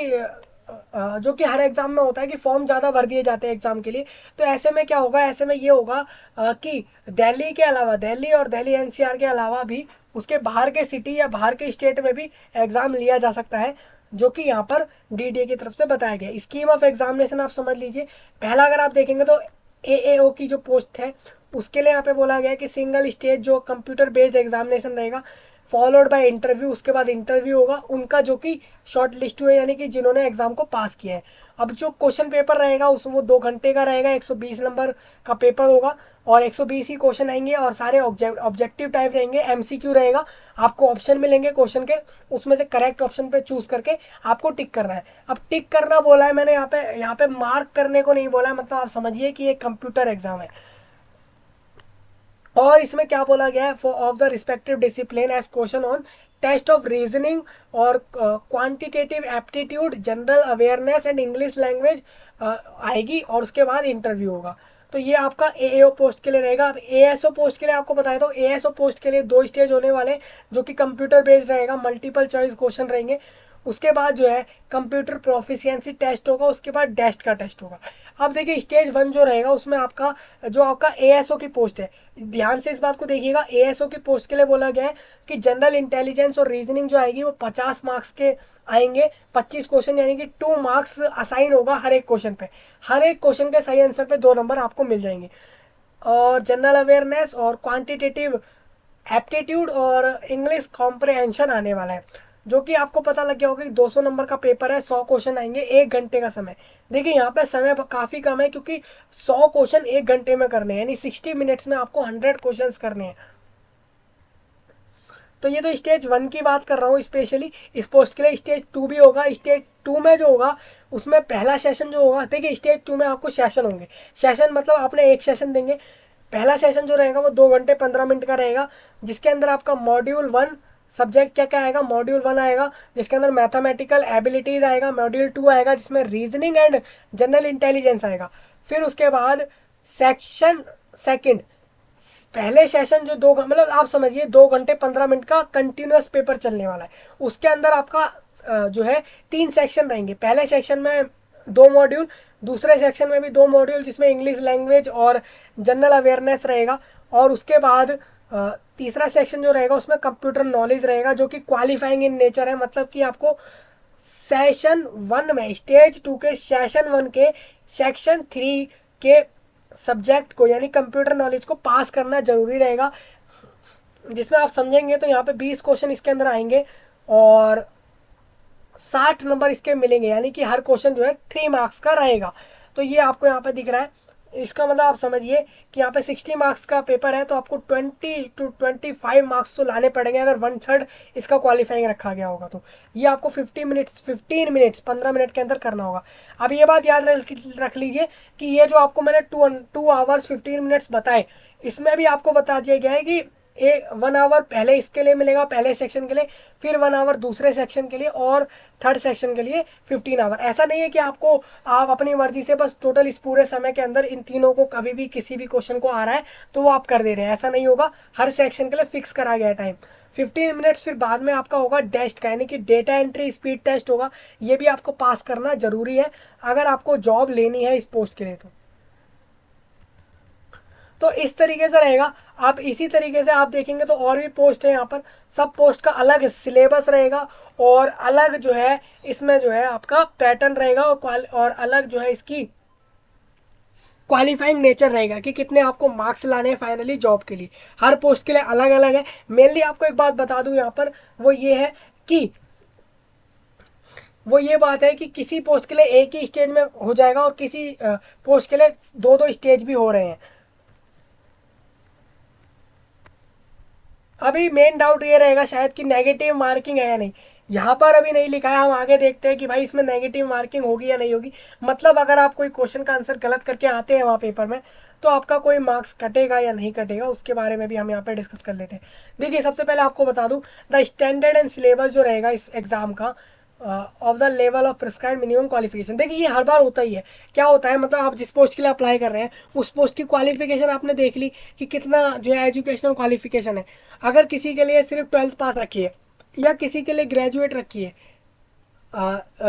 जो कि हर एग्जाम में होता है कि फॉर्म ज़्यादा भर दिए जाते हैं एग्जाम के लिए, तो ऐसे में क्या होगा, ऐसे में ये होगा कि दिल्ली के अलावा, दिल्ली और दिल्ली एनसीआर के अलावा भी उसके बाहर के सिटी या बाहर के स्टेट में भी एग्ज़ाम लिया जा सकता है, जो कि यहाँ पर डीडीए की तरफ से बताया गया। स्कीम ऑफ एग्जामिनेशन आप समझ लीजिए। पहला अगर आप देखेंगे तो एएओ की जो पोस्ट है उसके लिए यहाँ पे बोला गया है कि सिंगल स्टेज जो कंप्यूटर बेस्ड एग्जामिनेशन रहेगा, फॉलोड बाय इंटरव्यू, उसके बाद इंटरव्यू होगा उनका जो कि शॉर्ट लिस्ट हुए, यानी कि जिन्होंने एग्जाम को पास किया है। अब जो क्वेश्चन पेपर रहेगा उस वो 2 घंटे का रहेगा, 120 नंबर का पेपर होगा और 120 ही क्वेश्चन आएंगे और सारे ऑब्जेक्टिव टाइप रहेंगे, एमसीक्यू रहेगा। आपको ऑप्शन मिलेंगे क्वेश्चन के, उसमें से करेक्ट ऑप्शन पे चूज करके आपको टिक करना है। अब टिक करना बोला है मैंने, यहाँ पे मार्क करने को नहीं बोला है, मतलब आप समझिए कि ये कंप्यूटर एग्जाम है। और इसमें क्या बोला गया है, for of the respective discipline as question on test of reasoning और quantitative aptitude, general awareness and English language आएगी और उसके बाद इंटरव्यू होगा। तो ये आपका एएओ पोस्ट के लिए रहेगा। अब एएसओ पोस्ट के लिए आपको बताया, तो एएसओ पोस्ट के लिए 2 स्टेज होने वाले, जो कि कंप्यूटर बेस्ड रहेगा, मल्टीपल चॉइस क्वेश्चन रहेंगे। उसके बाद जो है कंप्यूटर प्रोफिशिएंसी टेस्ट होगा, उसके बाद डेस्ट का टेस्ट होगा। अब देखिए स्टेज 1 जो रहेगा उसमें आपका जो आपका एएसओ की पोस्ट है, ध्यान से इस बात को देखिएगा, एएसओ की पोस्ट के लिए बोला गया है कि जनरल इंटेलिजेंस और रीजनिंग जो आएगी वो 50 मार्क्स के आएंगे, 25 क्वेश्चन, यानी कि 2 मार्क्स असाइन होगा हर एक क्वेश्चन पे। हर एक क्वेश्चन के सही आंसर पे 2 नंबर आपको मिल जाएंगे। और जनरल अवेयरनेस और क्वांटिटेटिव एप्टीट्यूड और इंग्लिश कॉम्प्रहेंशन आने वाला है, जो कि आपको पता लग गया होगा कि 200 नंबर का पेपर है, 100 क्वेश्चन आएंगे, 1 घंटे का समय। देखिए यहाँ पे समय काफ़ी कम है, क्योंकि 100 क्वेश्चन 1 घंटे में करने हैं, यानी 60 मिनट्स में आपको 100 क्वेश्चंस करने हैं। तो ये तो स्टेज 1 की बात कर रहा हूँ स्पेशली इस पोस्ट के लिए। स्टेज 2 भी होगा। स्टेज 2 में जो होगा उसमें पहला सेशन जो होगा, देखिए स्टेज 2 में आपको सेशन होंगे। सेशन मतलब आपने एक सेशन देंगे। पहला सेशन जो रहेगा वो 2 घंटे 15 मिनट का रहेगा, जिसके अंदर आपका मॉड्यूल 1 सब्जेक्ट क्या क्या आएगा, मॉड्यूल 1 आएगा जिसके अंदर मैथमेटिकल एबिलिटीज आएगा, मॉड्यूल 2 आएगा जिसमें रीजनिंग एंड जनरल इंटेलिजेंस आएगा। फिर उसके बाद सेक्शन सेकंड, पहले सेशन जो 2 मतलब आप समझिए 2 घंटे 15 मिनट का कंटिन्यूस पेपर चलने वाला है। उसके अंदर आपका जो है 3 सेक्शन रहेंगे। पहले सेक्शन में 2 मॉड्यूल, दूसरे सेक्शन में भी 2 मॉड्यूल जिसमें इंग्लिश लैंग्वेज और जनरल अवेयरनेस रहेगा, और उसके बाद तीसरा सेक्शन जो रहेगा उसमें कंप्यूटर नॉलेज रहेगा, जो कि क्वालिफाइंग इन नेचर है। मतलब कि आपको सेशन 1 में, स्टेज 2 के सेशन 1 के सेक्शन 3 के सब्जेक्ट को यानी कंप्यूटर नॉलेज को पास करना जरूरी रहेगा, जिसमें आप समझेंगे तो यहाँ पे 20 क्वेश्चन इसके अंदर आएंगे और 60 नंबर इसके मिलेंगे, यानी कि हर क्वेश्चन जो है 3 मार्क्स का रहेगा। तो ये आपको यहाँ पे दिख रहा है। इसका मतलब आप समझिए कि यहाँ पे 60 मार्क्स का पेपर है तो आपको 20 to 25 मार्क्स तो लाने पड़ेंगे अगर 1/3 इसका क्वालिफाइंग रखा गया होगा तो। ये आपको 15 मिनट्स 15 मिनट के अंदर करना होगा। अब ये बात याद रख लीजिए कि ये जो आपको मैंने 2 hours 15 मिनट्स बताए, इसमें भी आपको बता दिया गया है कि 1 आवर पहले इसके लिए मिलेगा, पहले सेक्शन के लिए, फिर 1 आवर दूसरे सेक्शन के लिए, और थर्ड सेक्शन के लिए 15 आवर। ऐसा नहीं है कि आपको आप अपनी मर्जी से बस टोटल इस पूरे समय के अंदर इन तीनों को कभी भी किसी भी क्वेश्चन को आ रहा है तो वो आप कर दे रहे हैं, ऐसा नहीं होगा। हर सेक्शन के लिए फिक्स करा गया टाइम 15 मिनट्स। फिर बाद में आपका होगा टेस्ट का, यानी कि डेटा एंट्री स्पीड टेस्ट होगा। ये भी आपको पास करना जरूरी है अगर आपको जॉब लेनी है इस पोस्ट के लिए तो इस तरीके से रहेगा। आप इसी तरीके से आप देखेंगे तो और भी पोस्ट है यहाँ पर, सब पोस्ट का अलग सिलेबस रहेगा और अलग जो है इसमें जो है आपका पैटर्न रहेगा और अलग जो है इसकी क्वालिफाइंग नेचर रहेगा कि कितने आपको मार्क्स लाने हैं फाइनली जॉब के लिए। हर पोस्ट के लिए अलग अलग है। मेनली आपको एक बात बता दूं यहाँ पर, वो ये बात है कि किसी पोस्ट के लिए एक ही स्टेज में हो जाएगा और किसी पोस्ट के लिए दो दो स्टेज भी हो रहे हैं। अभी मेन डाउट ये रहेगा शायद कि नेगेटिव मार्किंग है या नहीं। यहाँ पर अभी नहीं लिखा है, हम आगे देखते हैं कि भाई इसमें नेगेटिव मार्किंग होगी या नहीं होगी। मतलब अगर आप कोई क्वेश्चन का आंसर गलत करके आते हैं वहाँ पेपर में तो आपका कोई मार्क्स कटेगा या नहीं कटेगा, उसके बारे में भी हम यहाँ पे डिस्कस कर लेते हैं। देखिए सबसे पहले आपको बता दूँ, द स्टैंडर्ड एंड सिलेबस जो रहेगा इस एग्जाम का of the level of prescribe minimum qualification. देखिए ये हर बार होता ही है। क्या होता है, मतलब आप जिस पोस्ट के लिए अप्लाई कर रहे हैं उस पोस्ट की क्वालिफिकेशन आपने देख ली कि कितना जो है एजुकेशनल क्वालिफिकेशन है। अगर किसी के लिए सिर्फ 12th पास रखी है या किसी के लिए ग्रेजुएट रखी है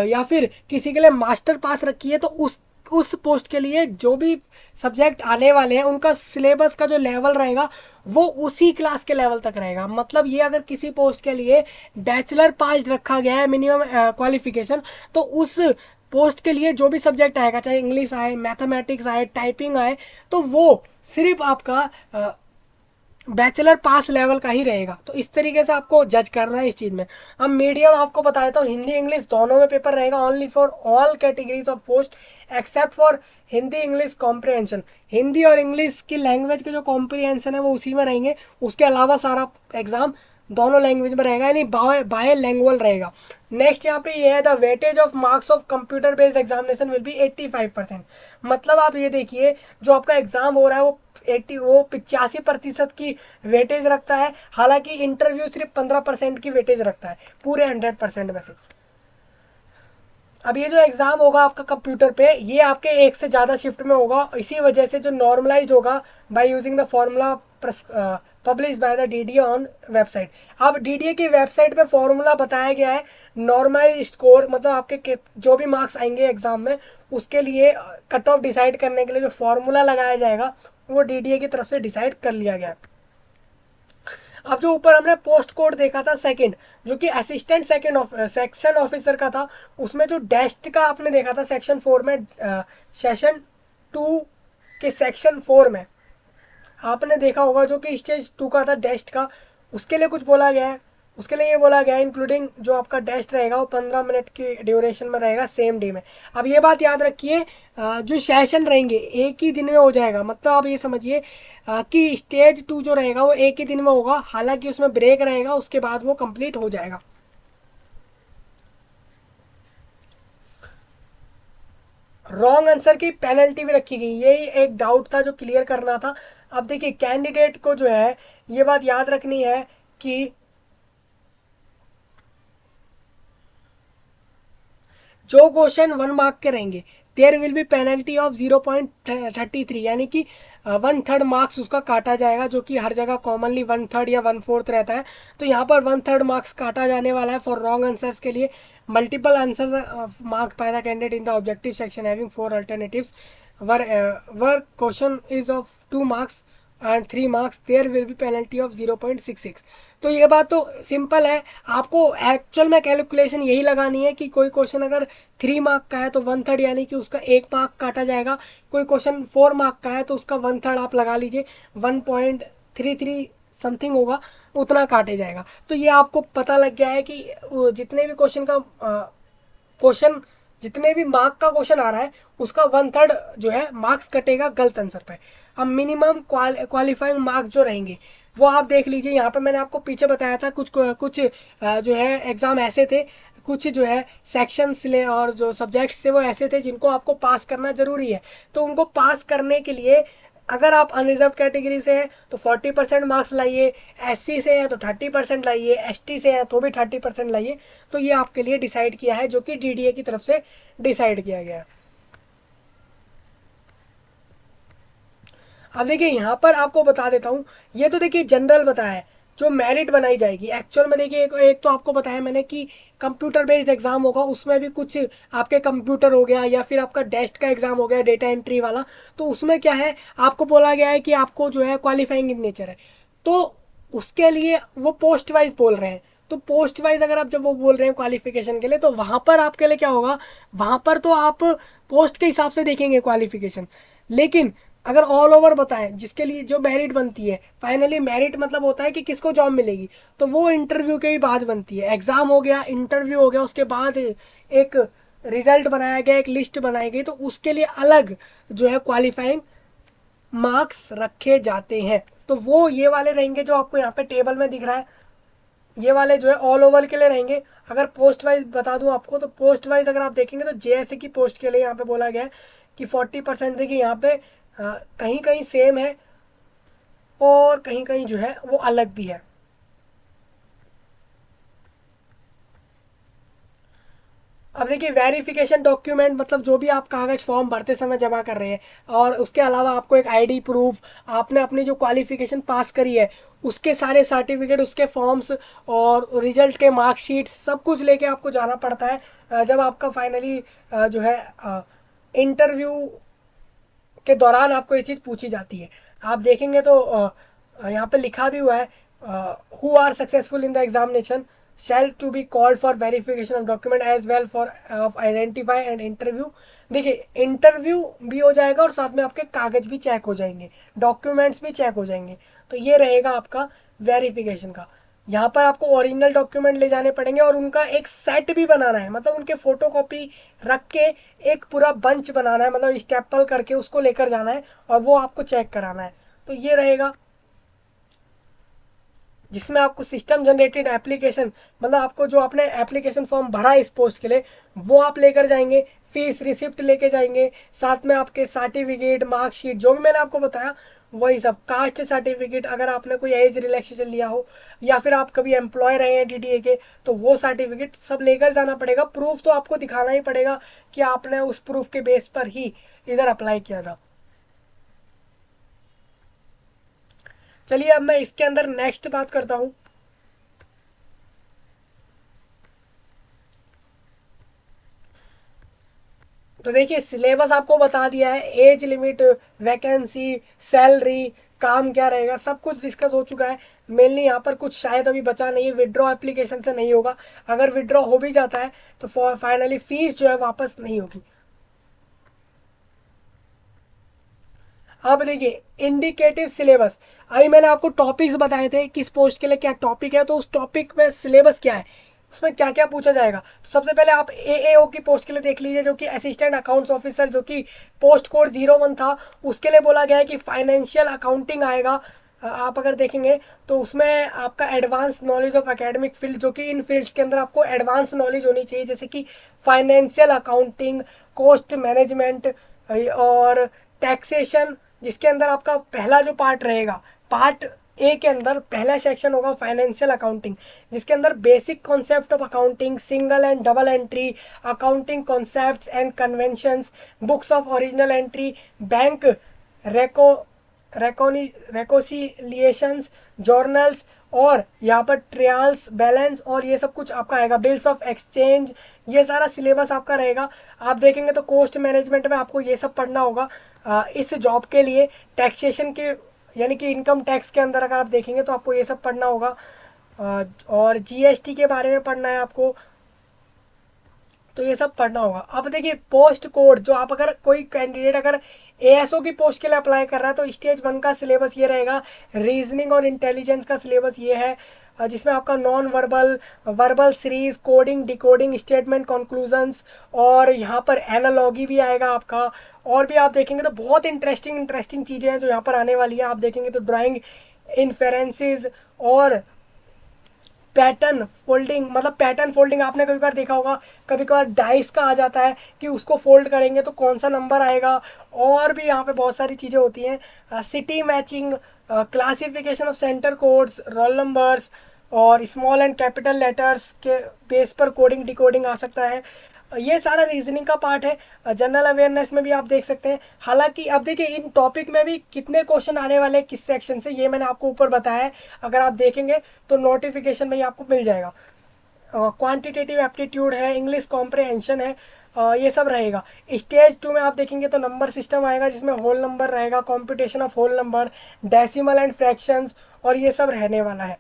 या फिर किसी के लिए मास्टर पास रखी है तो उस पोस्ट के लिए जो भी सब्जेक्ट आने वाले हैं उनका सिलेबस का जो लेवल रहेगा वो उसी क्लास के लेवल तक रहेगा। मतलब ये अगर किसी पोस्ट के लिए बैचलर पास रखा गया है मिनिमम क्वालिफिकेशन, तो उस पोस्ट के लिए जो भी सब्जेक्ट आएगा, चाहे इंग्लिश आए, मैथमेटिक्स आए, टाइपिंग आए, तो वो सिर्फ आपका बैचलर पास लेवल का ही रहेगा। तो इस तरीके से आपको जज करना है इस चीज़ में। अब मीडियम आपको बता देता हूँ, हिंदी इंग्लिश दोनों में पेपर रहेगा, only for all categories of post except for Hindi English comprehension. Hindi और इंग्लिश की लैंग्वेज के जो कॉम्प्रिहेंशन है वो उसी में रहेंगे, उसके अलावा सारा एग्जाम दोनों लैंग्वेज में रहेगा, यानी बाय लैंग्वेज रहेगा। नेक्स्ट यहाँ पे ये है, the weightage of marks of computer based examination will be 85%। मतलब आप ये देखिए जो आपका एग्जाम हो रहा है वो 85% की वेटेज रखता है, हालांकि इंटरव्यू सिर्फ 15% की वेटेज रखता है पूरे 100% में से। अब ये जो एग्जाम होगा आपका कंप्यूटर पे, ये आपके एक से ज़्यादा शिफ्ट में होगा, इसी वजह से जो नॉर्मलाइज होगा by using the formula publish by the DDA on website. अब डीडीए की वेबसाइट पे फॉर्मूला बताया गया है नॉर्मलाइज स्कोर, मतलब आपके जो भी मार्क्स आएंगे एग्जाम में उसके लिए कट ऑफ डिसाइड करने के लिए जो फॉर्मूला लगाया जाएगा वो डीडीए की तरफ से डिसाइड कर लिया गया। अब जो ऊपर हमने पोस्ट कोड देखा था सेकंड, जो कि असिस्टेंट सेक्शन ऑफिसर का था, उसमें जो डेस्ट का आपने देखा था सेक्शन 4 में, सेशन 2 के सेक्शन 4 में आपने देखा होगा जो कि स्टेज 2 का था डेस्ट का, उसके लिए कुछ बोला गया है। उसके लिए ये बोला गया है इंक्लूडिंग जो आपका टेस्ट रहेगा वो 15 मिनट की ड्यूरेशन में रहेगा सेम डे में। अब ये बात याद रखिए, जो सेशन रहेंगे एक ही दिन में हो जाएगा। मतलब आप ये समझिए कि स्टेज 2 जो रहेगा वो एक ही दिन में होगा, हालांकि उसमें ब्रेक रहेगा, उसके बाद वो कंप्लीट हो जाएगा। रॉन्ग आंसर की पेनल्टी भी रखी गई, यही एक डाउट था जो क्लियर करना था। अब देखिए कैंडिडेट को जो है ये बात याद रखनी है कि जो क्वेश्चन 1 मार्क के रहेंगे there will be penalty of 0.33, यानी कि 1/3 मार्क्स उसका काटा जाएगा, जो कि हर जगह कॉमनली 1/3 या 1/4 रहता है। तो यहाँ पर 1/3 मार्क्स काटा जाने वाला है फॉर रॉन्ग आंसर्स के लिए। Multiple answers mark by the candidate in the objective section having 4 alternatives where question is of 2 marks and 3 marks there will be penalty of 0.66। तो ये बात तो सिंपल है, आपको एक्चुअल में कैलकुलेशन यही लगानी है कि कोई क्वेश्चन अगर 3 मार्क का है तो 1/3 यानी कि उसका 1 मार्क काटा जाएगा। कोई क्वेश्चन 4 मार्क का है तो उसका 1/3 आप लगा लीजिए, 1.33 समथिंग होगा, उतना काटे जाएगा। तो ये आपको पता लग गया है कि जितने भी क्वेश्चन जितने भी मार्क का क्वेश्चन आ रहा है उसका 1/3 जो है मार्क्स कटेगा गलत आंसर पे। अब मिनिमम क्वालिफाइंग मार्क्स जो रहेंगे वो आप देख लीजिए। यहाँ पे मैंने आपको पीछे बताया था कुछ कुछ जो है एग्ज़ाम ऐसे थे, कुछ जो है सेक्शंस ले और जो सब्जेक्ट्स थे वो ऐसे थे जिनको आपको पास करना ज़रूरी है। तो उनको पास करने के लिए अगर आप अनरिजर्व कैटेगरी से हैं तो 40% मार्क्स लाइए, SC से हैं तो 30% लाइए, ST से हैं तो भी 30% लाइए। तो ये आपके लिए डिसाइड किया है, जो कि DDA की तरफ से डिसाइड किया गया है। अब देखिए यहाँ पर आपको बता देता हूँ, ये तो देखिए जनरल बताया है, जो मेरिट बनाई जाएगी एक्चुअल में देखिए एक तो आपको बताया मैंने कि कंप्यूटर बेस्ड एग्जाम होगा, उसमें भी कुछ आपके कंप्यूटर हो गया या फिर आपका डेस्ट का एग्जाम हो गया डेटा एंट्री वाला। तो उसमें क्या है, आपको बोला गया है कि आपको जो है क्वालिफाइंग इन नेचर है, तो उसके लिए वो पोस्ट वाइज बोल रहे हैं। तो पोस्ट वाइज अगर आप जब वो बोल रहे हैं क्वालिफिकेशन के लिए, तो वहाँ पर आपके लिए क्या होगा, वहाँ पर तो आप पोस्ट के हिसाब से देखेंगे क्वालिफिकेशन। लेकिन अगर ऑल ओवर बताएं जिसके लिए जो मेरिट बनती है, फाइनली मेरिट मतलब होता है कि किसको जॉब मिलेगी, तो वो इंटरव्यू के भी बाद बनती है। एग्जाम हो गया, इंटरव्यू हो गया, उसके बाद एक रिजल्ट बनाया गया, एक लिस्ट बनाई गई, तो उसके लिए अलग जो है क्वालिफाइंग मार्क्स रखे जाते हैं। तो वो ये वाले रहेंगे जो आपको यहाँ पे टेबल में दिख रहा है, ये वाले जो है ऑल ओवर के लिए रहेंगे। अगर पोस्ट वाइज बता दूं आपको, तो पोस्ट वाइज अगर आप देखेंगे तो JSA की पोस्ट के लिए यहाँ पे बोला गया है कि 40%। देखिए यहाँ पे कहीं कहीं सेम है और कहीं कहीं जो है वो अलग भी है। अब देखिए वेरिफिकेशन डॉक्यूमेंट मतलब जो भी आप कागज फॉर्म भरते समय जमा कर रहे हैं, और उसके अलावा आपको एक ID प्रूफ, आपने अपनी जो क्वालिफिकेशन पास करी है उसके सारे सर्टिफिकेट, उसके फॉर्म्स और रिजल्ट के मार्कशीट सब कुछ लेके आपको जाना पड़ता है जब आपका फाइनली जो है इंटरव्यू के दौरान आपको ये चीज़ पूछी जाती है। आप देखेंगे तो यहाँ पे लिखा भी हुआ है, who are successful in the examination shall to be called for verification of document as well for of identify and interview। देखिए इंटरव्यू भी हो जाएगा और साथ में आपके कागज भी चेक हो जाएंगे, डॉक्यूमेंट्स भी चेक हो जाएंगे। तो ये रहेगा आपका वेरिफिकेशन का। यहाँ पर आपको ओरिजिनल डॉक्यूमेंट ले जाने पड़ेंगे और उनका एक सेट भी बनाना है, मतलब उनके फोटो कॉपी रख के एक पूरा बंच बनाना है, मतलब स्टेपल करके उसको लेकर जाना है और वो आपको चेक कराना है। तो ये रहेगा, जिसमें आपको सिस्टम जनरेटेड एप्लीकेशन, मतलब आपको जो आपने एप्लीकेशन फॉर्म भरा इस पोस्ट के लिए वो आप लेकर जाएंगे, फीस रिसिप्ट लेके जाएंगे, साथ में आपके सर्टिफिकेट मार्कशीट जो भी मैंने आपको बताया वही सब, कास्ट सर्टिफिकेट अगर आपने कोई एज रिलैक्सेशन लिया हो या फिर आप कभी एम्प्लॉय रहे हैं DDA के, तो वो सर्टिफिकेट सब लेकर जाना पड़ेगा। प्रूफ तो आपको दिखाना ही पड़ेगा कि आपने उस प्रूफ के बेस पर ही इधर अप्लाई किया था। चलिए अब मैं इसके अंदर नेक्स्ट बात करता हूँ। तो देखिए सिलेबस आपको बता दिया है, एज लिमिट, वैकेंसी, सैलरी, काम क्या रहेगा, सब कुछ डिस्कस हो चुका है। मेनली यहाँ पर कुछ शायद अभी बचा नहीं है, विड्रॉ एप्लीकेशन से नहीं होगा। अगर विड्रॉ हो भी जाता है तो फाइनली फीस जो है वापस नहीं होगी। अब देखिए इंडिकेटिव सिलेबस, अभी मैंने आपको टॉपिक्स बताए थे किस पोस्ट के लिए क्या टॉपिक है, तो उस टॉपिक में सिलेबस क्या है, उसमें क्या क्या पूछा जाएगा। तो सबसे पहले आप AAO की पोस्ट के लिए देख लीजिए, जो कि असिस्टेंट अकाउंट्स ऑफिसर, जो कि पोस्ट कोड 01 था, उसके लिए बोला गया है कि फाइनेंशियल अकाउंटिंग आएगा। आप अगर देखेंगे तो उसमें आपका advance knowledge of academic field, जो कि इन फील्ड्स के अंदर आपको एडवांस नॉलेज होनी चाहिए, जैसे कि फाइनेंशियल अकाउंटिंग, कॉस्ट मैनेजमेंट और टैक्सेशन, जिसके अंदर आपका पहला जो पार्ट रहेगा, पार्ट A के अंदर पहला सेक्शन होगा फाइनेंशियल अकाउंटिंग, जिसके अंदर basic concept of accounting, single and double entry, accounting concepts and conventions, books of original entry, bank reconciliations, journals, और यहाँ पर ट्रायल्स बैलेंस और ये सब कुछ आपका आएगा, बिल्स ऑफ एक्सचेंज, ये सारा सिलेबस आपका रहेगा। आप देखेंगे तो कोस्ट मैनेजमेंट में आपको ये सब पढ़ना होगा इस जॉब के लिए। टैक्सेशन के यानी कि इनकम टैक्स के अंदर अगर आप देखेंगे तो आपको ये सब पढ़ना होगा, और GST के बारे में पढ़ना है आपको, तो ये सब पढ़ना होगा। अब देखिए पोस्ट कोड, जो आप अगर कोई कैंडिडेट अगर ASO की पोस्ट के लिए अप्लाई कर रहा है तो स्टेज 1 का सिलेबस ये रहेगा, रीजनिंग और इंटेलिजेंस का सिलेबस ये है, जिसमें आपका non verbal, verbal series, coding, decoding, statement, conclusions, और यहाँ पर एनालॉगी भी आएगा आपका। और भी आप देखेंगे तो बहुत इंटरेस्टिंग इंटरेस्टिंग चीज़ें हैं जो यहाँ पर आने वाली है। आप देखेंगे तो ड्राइंग, इन्फेरेंसेस और पैटर्न फोल्डिंग, मतलब पैटर्न फोल्डिंग आपने कभी बार देखा होगा, कभी कभार डाइस का आ जाता है कि उसको फोल्ड करेंगे तो कौन सा नंबर आएगा। और भी यहाँ पे बहुत सारी चीज़ें होती हैं, city matching, classification of centre codes, roll numbers, और स्मॉल एंड कैपिटल लेटर्स के बेस पर कोडिंग डिकोडिंग आ सकता है। ये सारा रीजनिंग का पार्ट है। जनरल अवेयरनेस में भी आप देख सकते हैं। हालांकि अब देखिए इन टॉपिक में भी कितने क्वेश्चन आने वाले हैं किस सेक्शन से, ये मैंने आपको ऊपर बताया है। अगर आप देखेंगे तो नोटिफिकेशन में ही आपको मिल जाएगा। क्वांटिटेटिव एप्टीट्यूड है, इंग्लिश कॉम्प्रिहेंशन है, ये सब रहेगा। स्टेज 2 में आप देखेंगे तो नंबर सिस्टम आएगा जिसमें होल नंबर रहेगा, competition of whole number, decimal and fractions, और ये सब रहने वाला है।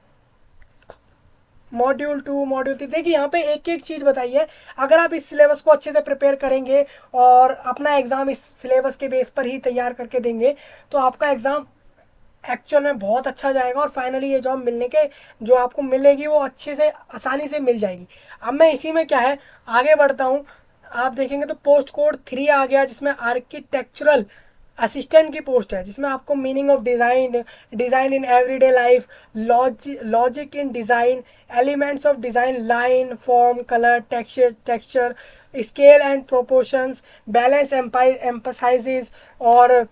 मॉड्यूल 2, मॉड्यूल 3, देखिए यहाँ पे एक एक चीज़ बताइए। अगर आप इस सिलेबस को अच्छे से प्रिपेयर करेंगे और अपना एग्ज़ाम इस सिलेबस के बेस पर ही तैयार करके देंगे तो आपका एग्ज़ाम एक्चुअल में बहुत अच्छा जाएगा, और फाइनली ये जॉब मिलने के जो आपको मिलेगी वो अच्छे से आसानी से मिल जाएगी। अब मैं इसी में क्या है आगे बढ़ता हूँ। आप देखेंगे तो पोस्ट कोड 3 आ गया जिसमें आर्किटेक्चरल असिस्टेंट की पोस्ट है, जिसमें आपको meaning of design, design in everyday life, logic in design, elements of design, line, form, colour, texture, scale and proportions, balance, emphasises, और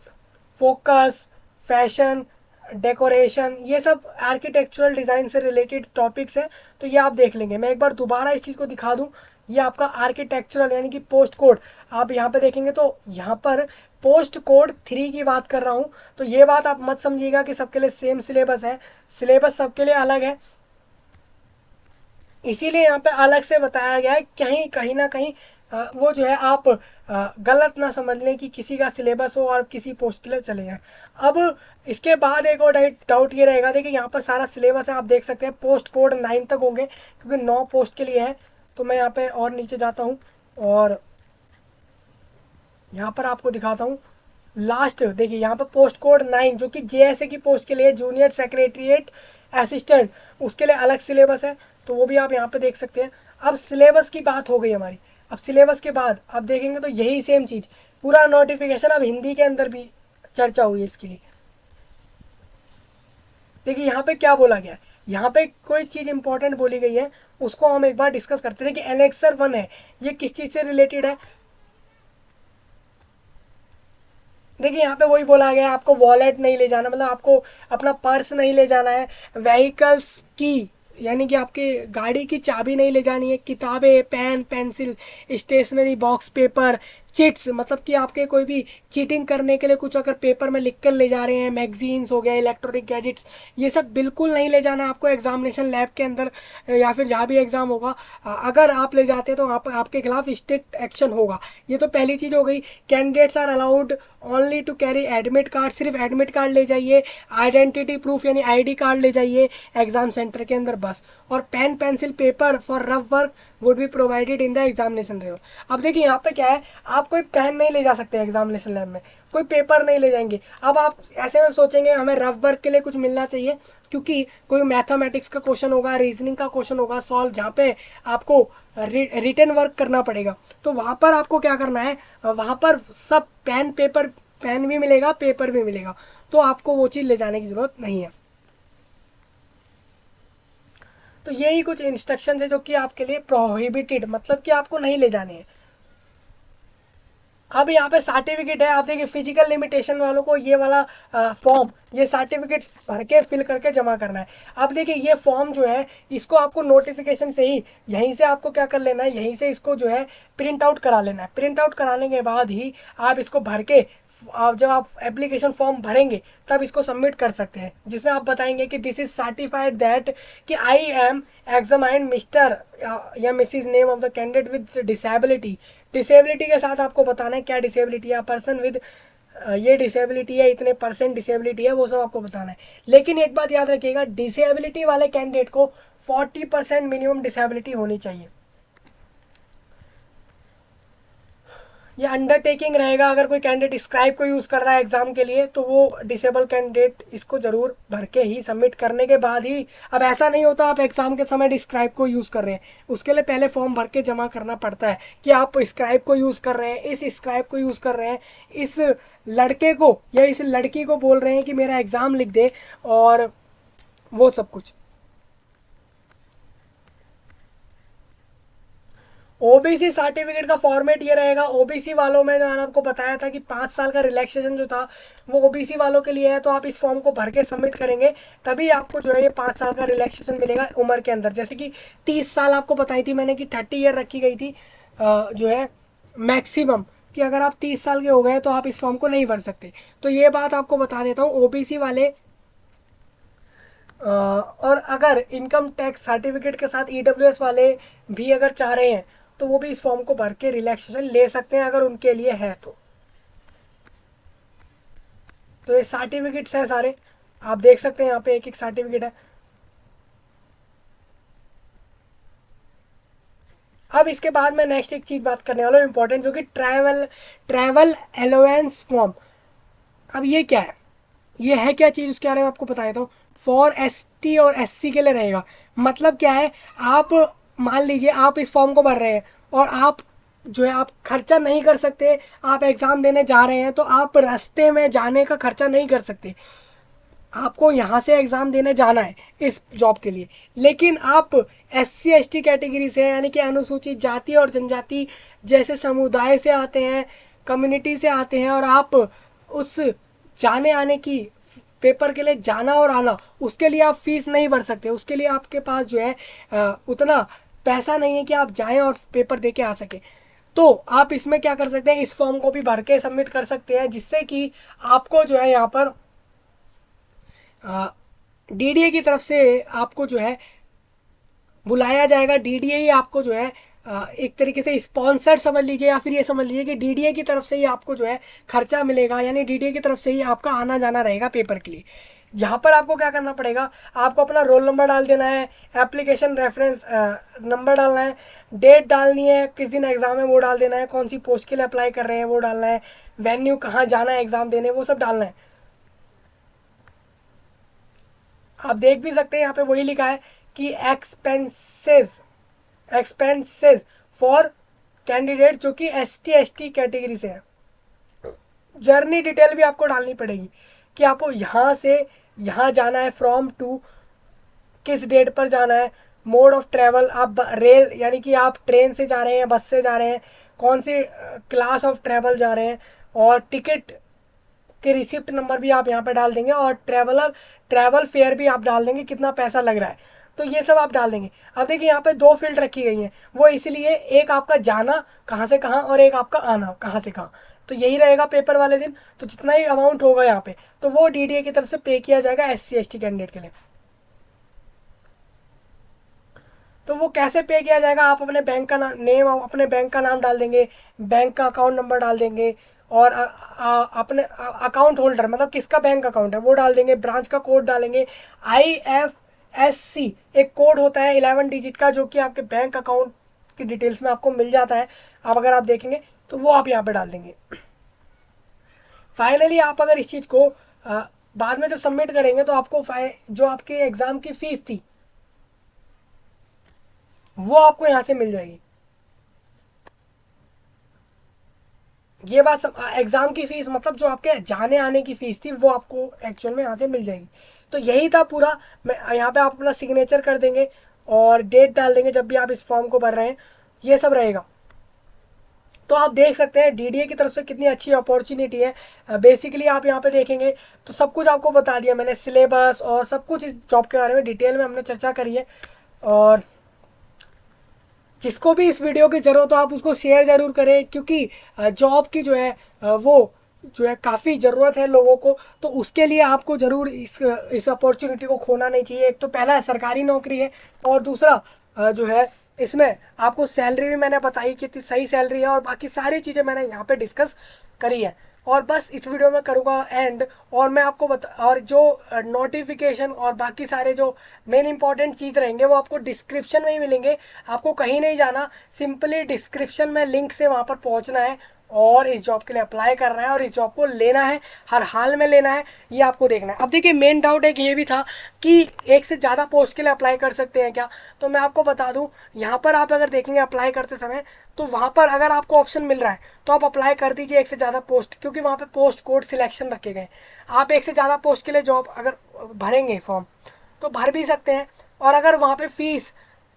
फोकस, फैशन, डेकोरेशन, ये सब आर्किटेक्चरल डिज़ाइन से रिलेटेड टॉपिक्स हैं। तो ये आप देख लेंगे। मैं एक बार दोबारा इस चीज़ को दिखा दूँ। ये आपका आर्किटेक्चरल यानी कि पोस्ट कोड, आप यहाँ पे देखेंगे तो यहाँ पर पोस्ट कोड 3 की बात कर रहा हूँ। तो ये बात आप मत समझिएगा कि सबके लिए सेम सिलेबस है, सिलेबस सबके लिए अलग है, इसीलिए यहाँ पे अलग से बताया गया है। कहीं कहीं ना कहीं वो जो है आप गलत ना समझ लें कि किसी का सिलेबस हो और किसी पोस्ट के लिए चले जाएं। अब इसके बाद एक और डाउट ये रहेगा, देखिए यहाँ पर सारा सिलेबस है, आप देख सकते हैं पोस्ट कोड 9 तक होंगे क्योंकि 9 पोस्ट के लिए है। तो मैं यहाँ पे और नीचे जाता हूँ और यहाँ पर आपको दिखाता हूँ लास्ट। देखिए यहाँ पर पोस्ट कोड 9 जो कि जेएसए की पोस्ट के लिए, जूनियर सेक्रेटरीट असिस्टेंट, उसके लिए अलग सिलेबस है, तो वो भी आप यहाँ पे देख सकते हैं। अब सिलेबस की बात हो गई हमारी। अब सिलेबस के बाद अब देखेंगे तो यही सेम चीज़, पूरा नोटिफिकेशन अब हिंदी के अंदर भी चर्चा हुई है इसके लिए। देखिए यहाँ पे क्या बोला गया है, यहाँ पे कोई चीज़ इंपॉर्टेंट बोली गई है, उसको हम एक बार डिस्कस करते हैं कि एनेक्सर 1 है, ये किस चीज़ से रिलेटेड है। देखिए यहाँ पे वही बोला गया है, आपको वॉलेट नहीं ले जाना, मतलब आपको अपना पर्स नहीं ले जाना है, व्हीकल्स की यानी कि आपके गाड़ी की चाबी नहीं ले जानी है, किताबें, pen, pencil, stationery, box, paper, chits, मतलब कि आपके कोई भी चीटिंग करने के लिए कुछ अगर पेपर में लिख कर ले जा रहे हैं, मैगजीन्स हो गया, इलेक्ट्रॉनिक गैजेट्स, ये सब बिल्कुल नहीं ले जाना है आपको एग्जामिनेशन लैब के अंदर या फिर जहाँ भी एग्ज़ाम होगा। अगर आप ले जाते हैं तो आपके खिलाफ स्ट्रिक्ट एक्शन होगा। ये तो पहली चीज़ हो गई। Candidates are allowed only to carry admit card, सिर्फ एडमिट कार्ड ले जाइए, आइडेंटिटी प्रूफ यानी आईडी कार्ड ले जाइए एग्जाम सेंटर के अंदर बस, और pen, pencil, paper for rough work would be provided in the examination lab. अब देखिए यहाँ पे क्या है, आप कोई पेन नहीं ले जा सकते एग्जामिनेशन लैब में, कोई पेपर नहीं ले जाएंगे। अब आप ऐसे में सोचेंगे हमें रफ वर्क के लिए कुछ मिलना चाहिए, क्योंकि कोई मैथमेटिक्स का क्वेश्चन होगा, रीजनिंग का क्वेश्चन होगा सॉल्व, जहाँ पे आपको रिटन वर्क करना पड़ेगा, तो वहाँ पर आपको क्या करना है, वहाँ पर सब पेन, पेपर, पेन भी मिलेगा, पेपर भी मिलेगा, तो आपको वो चीज़ ले जाने की ज़रूरत नहीं है। तो यही कुछ इंस्ट्रक्शन है जो कि आपके लिए प्रोहिबिटेड, मतलब कि आपको नहीं ले जाने हैं। अब यहाँ पे सर्टिफिकेट है, आप देखिए फिजिकल लिमिटेशन वालों को ये वाला फॉर्म, ये सर्टिफिकेट भर के फिल करके जमा करना है। अब देखिए ये फॉर्म जो है इसको आपको नोटिफिकेशन से ही यहीं से आपको क्या कर लेना है, यहीं से इसको जो है प्रिंट आउट करा लेना है। प्रिंट आउट कराने के बाद ही आप इसको भर के, आप जब आप एप्लीकेशन फॉर्म भरेंगे तब इसको सबमिट कर सकते हैं, जिसमें आप बताएंगे कि दिस इज सर्टिफाइड दैट कि आई एम एग्जामाइंड मिस्टर या Mrs name of the candidate with disability. Disability के साथ आपको बताना है क्या डिसेबिलिटी है, पर्सन विद ये डिसेबिलिटी है, इतने परसेंट डिसेबिलिटी है, वो सब आपको बताना है। लेकिन एक बात याद रखिएगा, डिसेबिलिटी वाले कैंडिडेट को 40% मिनिमम डिसेबिलिटी होनी चाहिए। ये अंडरटेकिंग रहेगा। अगर कोई कैंडिडेट स्क्राइब को यूज़ कर रहा है एग्ज़ाम के लिए तो वो डिसेबल कैंडिडेट इसको ज़रूर भर के ही सबमिट करने के बाद ही, अब ऐसा नहीं होता आप एग्ज़ाम के समय डिस्क्राइब को यूज़ कर रहे हैं, उसके लिए पहले फॉर्म भर के जमा करना पड़ता है कि आप स्क्राइब को यूज़ कर रहे हैं, इस स्क्राइब को यूज़ कर रहे हैं, इस लड़के को या इस लड़की को बोल रहे हैं कि मेरा एग्ज़ाम लिख दे, और वो सब कुछ। ओबीसी सर्टिफिकेट का फॉर्मेट ये रहेगा। ओबीसी वालों में जो मैंने आपको बताया था कि 5 साल का रिलैक्सेशन जो था वो ओबीसी वालों के लिए है, तो आप इस फॉर्म को भर के सबमिट करेंगे तभी आपको जो है ये 5 साल का रिलैक्सेशन मिलेगा उम्र के अंदर। जैसे कि 30 साल आपको बताई थी मैंने कि 30 ईयर रखी गई थी जो है मैक्सिमम, कि अगर आप 30 साल के हो गए तो आप इस फॉर्म को नहीं भर सकते। तो ये बात आपको बता देता हूँ। ओबीसी वाले और अगर इनकम टैक्स सर्टिफिकेट के साथ ईडब्ल्यूएस वाले भी अगर चाह रहे हैं तो वो भी इस फॉर्म को भर के रिलैक्सेशन ले सकते हैं अगर उनके लिए है तो ये सर्टिफिकेट्स हैं सारे, आप देख सकते हैं यहाँ पे एक एक सर्टिफिकेट है। अब इसके बाद मैं नेक्स्ट एक चीज़ बात करने वाला हूँ इंपॉर्टेंट, जो कि ट्रैवल अलाउंस फॉर्म। अब ये क्या है, ये है क्या चीज़, उसके बारे में आपको बता देता हूँ। फॉर एसटी और एससी के लिए रहेगा। मतलब क्या है, आप मान लीजिए आप इस फॉर्म को भर रहे हैं और आप जो है आप खर्चा नहीं कर सकते, आप एग्ज़ाम देने जा रहे हैं तो आप रास्ते में जाने का खर्चा नहीं कर सकते, आपको यहाँ से एग्ज़ाम देने जाना है इस जॉब के लिए। लेकिन आप एससी एसटी कैटेगरी से, यानी कि अनुसूचित जाति और जनजाति जैसे समुदाय से आते हैं, कम्युनिटी से आते हैं, और आप उस जाने आने की पेपर के लिए जाना और आना, उसके लिए आप फीस नहीं भर सकते, उसके लिए आपके पास जो है उतना पैसा नहीं है कि आप जाएं और पेपर दे के आ सके। तो आप इसमें क्या कर सकते हैं, इस फॉर्म को भी भर के सबमिट कर सकते हैं, जिससे कि आपको जो है यहाँ पर डीडीए की तरफ से आपको जो है बुलाया जाएगा। डीडीए ही आपको जो है एक तरीके से स्पॉन्सर समझ लीजिए, या फिर ये समझ लीजिए कि डीडीए की तरफ से ही आपको जो है खर्चा मिलेगा, यानी डीडीए की तरफ से ही आपका आना जाना रहेगा पेपर के लिए। यहाँ पर आपको क्या करना पड़ेगा, आपको अपना रोल नंबर डाल देना है, एप्लीकेशन रेफरेंस नंबर डालना है, डेट डालनी है, किस दिन एग्ज़ाम है वो डाल देना है, कौन सी पोस्ट के लिए अप्लाई कर रहे हैं वो डालना है, वेन्यू कहाँ जाना है एग्ज़ाम देने वो सब डालना है। आप देख भी सकते हैं यहाँ पे वही लिखा है कि एक्सपेंसेस फॉर कैंडिडेट जो कि एसटी एसटी कैटेगरी से है। जर्नी डिटेल भी आपको डालनी पड़ेगी कि आपको यहाँ से यहाँ जाना है, फ्रॉम टू किस डेट पर जाना है, मोड ऑफ ट्रैवल, आप रेल यानी कि आप ट्रेन से जा रहे हैं, बस से जा रहे हैं, कौन सी क्लास ऑफ ट्रैवल जा रहे हैं, और टिकट के रिसिप्ट नंबर भी आप यहाँ पे डाल देंगे, और ट्रैवल फेयर भी आप डाल देंगे कितना पैसा लग रहा है, तो ये सब आप डाल देंगे। अब देखिए यहाँ पे 2 फील्ड रखी गई हैं, वो इसलिए एक आपका जाना कहाँ से कहाँ और एक आपका आना कहाँ से कहाँ, तो यही रहेगा पेपर वाले दिन। तो जितना ही अमाउंट होगा यहाँ पे तो वो डीडीए की तरफ से पे किया जाएगा एससी एसटी कैंडिडेट के लिए। तो वो कैसे पे किया जाएगा, आप अपने बैंक का नेम, अपने बैंक का नाम डाल देंगे, बैंक का अकाउंट नंबर डाल देंगे, और अपने अकाउंट होल्डर मतलब किसका बैंक अकाउंट है वो डाल देंगे, ब्रांच का कोड डालेंगे, IFSC एक कोड होता है 11 डिजिट का, जो कि आपके बैंक अकाउंट की डिटेल्स में आपको मिल जाता है। अब अगर आप देखेंगे तो वो आप यहाँ पे डाल देंगे। फाइनली आप अगर इस चीज़ को बाद में जब सबमिट करेंगे तो आपको जो आपके एग्ज़ाम की फ़ीस थी वो आपको यहाँ से मिल जाएगी। ये बात एग्ज़ाम की फ़ीस मतलब जो आपके जाने आने की फ़ीस थी वो आपको एक्चुअल में यहाँ से मिल जाएगी। तो यही था पूरा। मैं यहाँ पे आप अपना सिग्नेचर कर देंगे और डेट डाल देंगे जब भी आप इस फॉर्म को भर रहे हैं, ये सब रहेगा। तो आप देख सकते हैं डीडीए की तरफ से कितनी अच्छी अपॉर्चुनिटी है। बेसिकली आप यहाँ पे देखेंगे तो सब कुछ आपको बता दिया मैंने, सिलेबस और सब कुछ इस जॉब के बारे में डिटेल में हमने चर्चा करी है। और जिसको भी इस वीडियो की ज़रूरत हो आप उसको शेयर ज़रूर करें, क्योंकि जॉब की जो है वो जो है काफ़ी ज़रूरत है लोगों को, तो उसके लिए आपको ज़रूर इस अपॉर्चुनिटी को खोना नहीं चाहिए। एक तो पहला सरकारी नौकरी है, और दूसरा जो है इसमें आपको सैलरी भी मैंने बताई कितनी सही सैलरी है, और बाकी सारी चीज़ें मैंने यहाँ पे डिस्कस करी है। और बस इस वीडियो में करूँगा एंड, और मैं आपको और जो नोटिफिकेशन और बाकी सारे जो मेन इंपॉर्टेंट चीज़ रहेंगे वो आपको डिस्क्रिप्शन में ही मिलेंगे। आपको कहीं नहीं जाना, सिंपली डिस्क्रिप्शन में लिंक से वहाँ पर पहुँचना है और इस जॉब के लिए अप्लाई करना है और इस जॉब को लेना है, हर हाल में लेना है, ये आपको देखना है। अब देखिए मेन डाउट एक ये भी था कि एक से ज़्यादा पोस्ट के लिए अप्लाई कर सकते हैं क्या, तो मैं आपको बता दूं, यहाँ पर आप अगर देखेंगे अप्लाई करते समय, तो वहाँ पर अगर आपको ऑप्शन मिल रहा है तो आप अप्लाई कर दीजिए एक से ज़्यादा पोस्ट, क्योंकि वहाँ पर पोस्ट कोड सिलेक्शन रखे गए। आप एक से ज़्यादा पोस्ट के लिए जॉब अगर भरेंगे फॉर्म तो भर भी सकते हैं, और अगर वहाँ पे फीस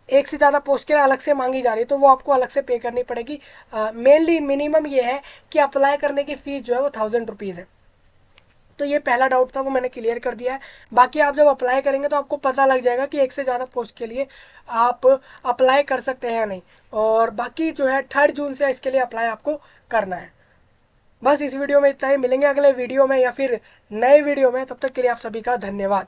एक से ज़्यादा पोस्ट के लिए अलग से मांगी जा रही है तो वो आपको अलग से पे करनी पड़ेगी। मेनली मिनिमम ये है कि अप्लाई करने की फ़ीस जो है वो 1000 रुपीज़ है। तो ये पहला डाउट था, वो मैंने क्लियर कर दिया है। बाकी आप जब अप्लाई करेंगे तो आपको पता लग जाएगा कि एक से ज़्यादा पोस्ट के लिए आप अप्लाई कर सकते हैं या नहीं। और बाकी जो है 3 जून से इसके लिए अप्लाई आपको करना है। बस इस वीडियो में इतना ही, मिलेंगे अगले वीडियो में या फिर नए वीडियो में, तब तक के लिए आप सभी का धन्यवाद।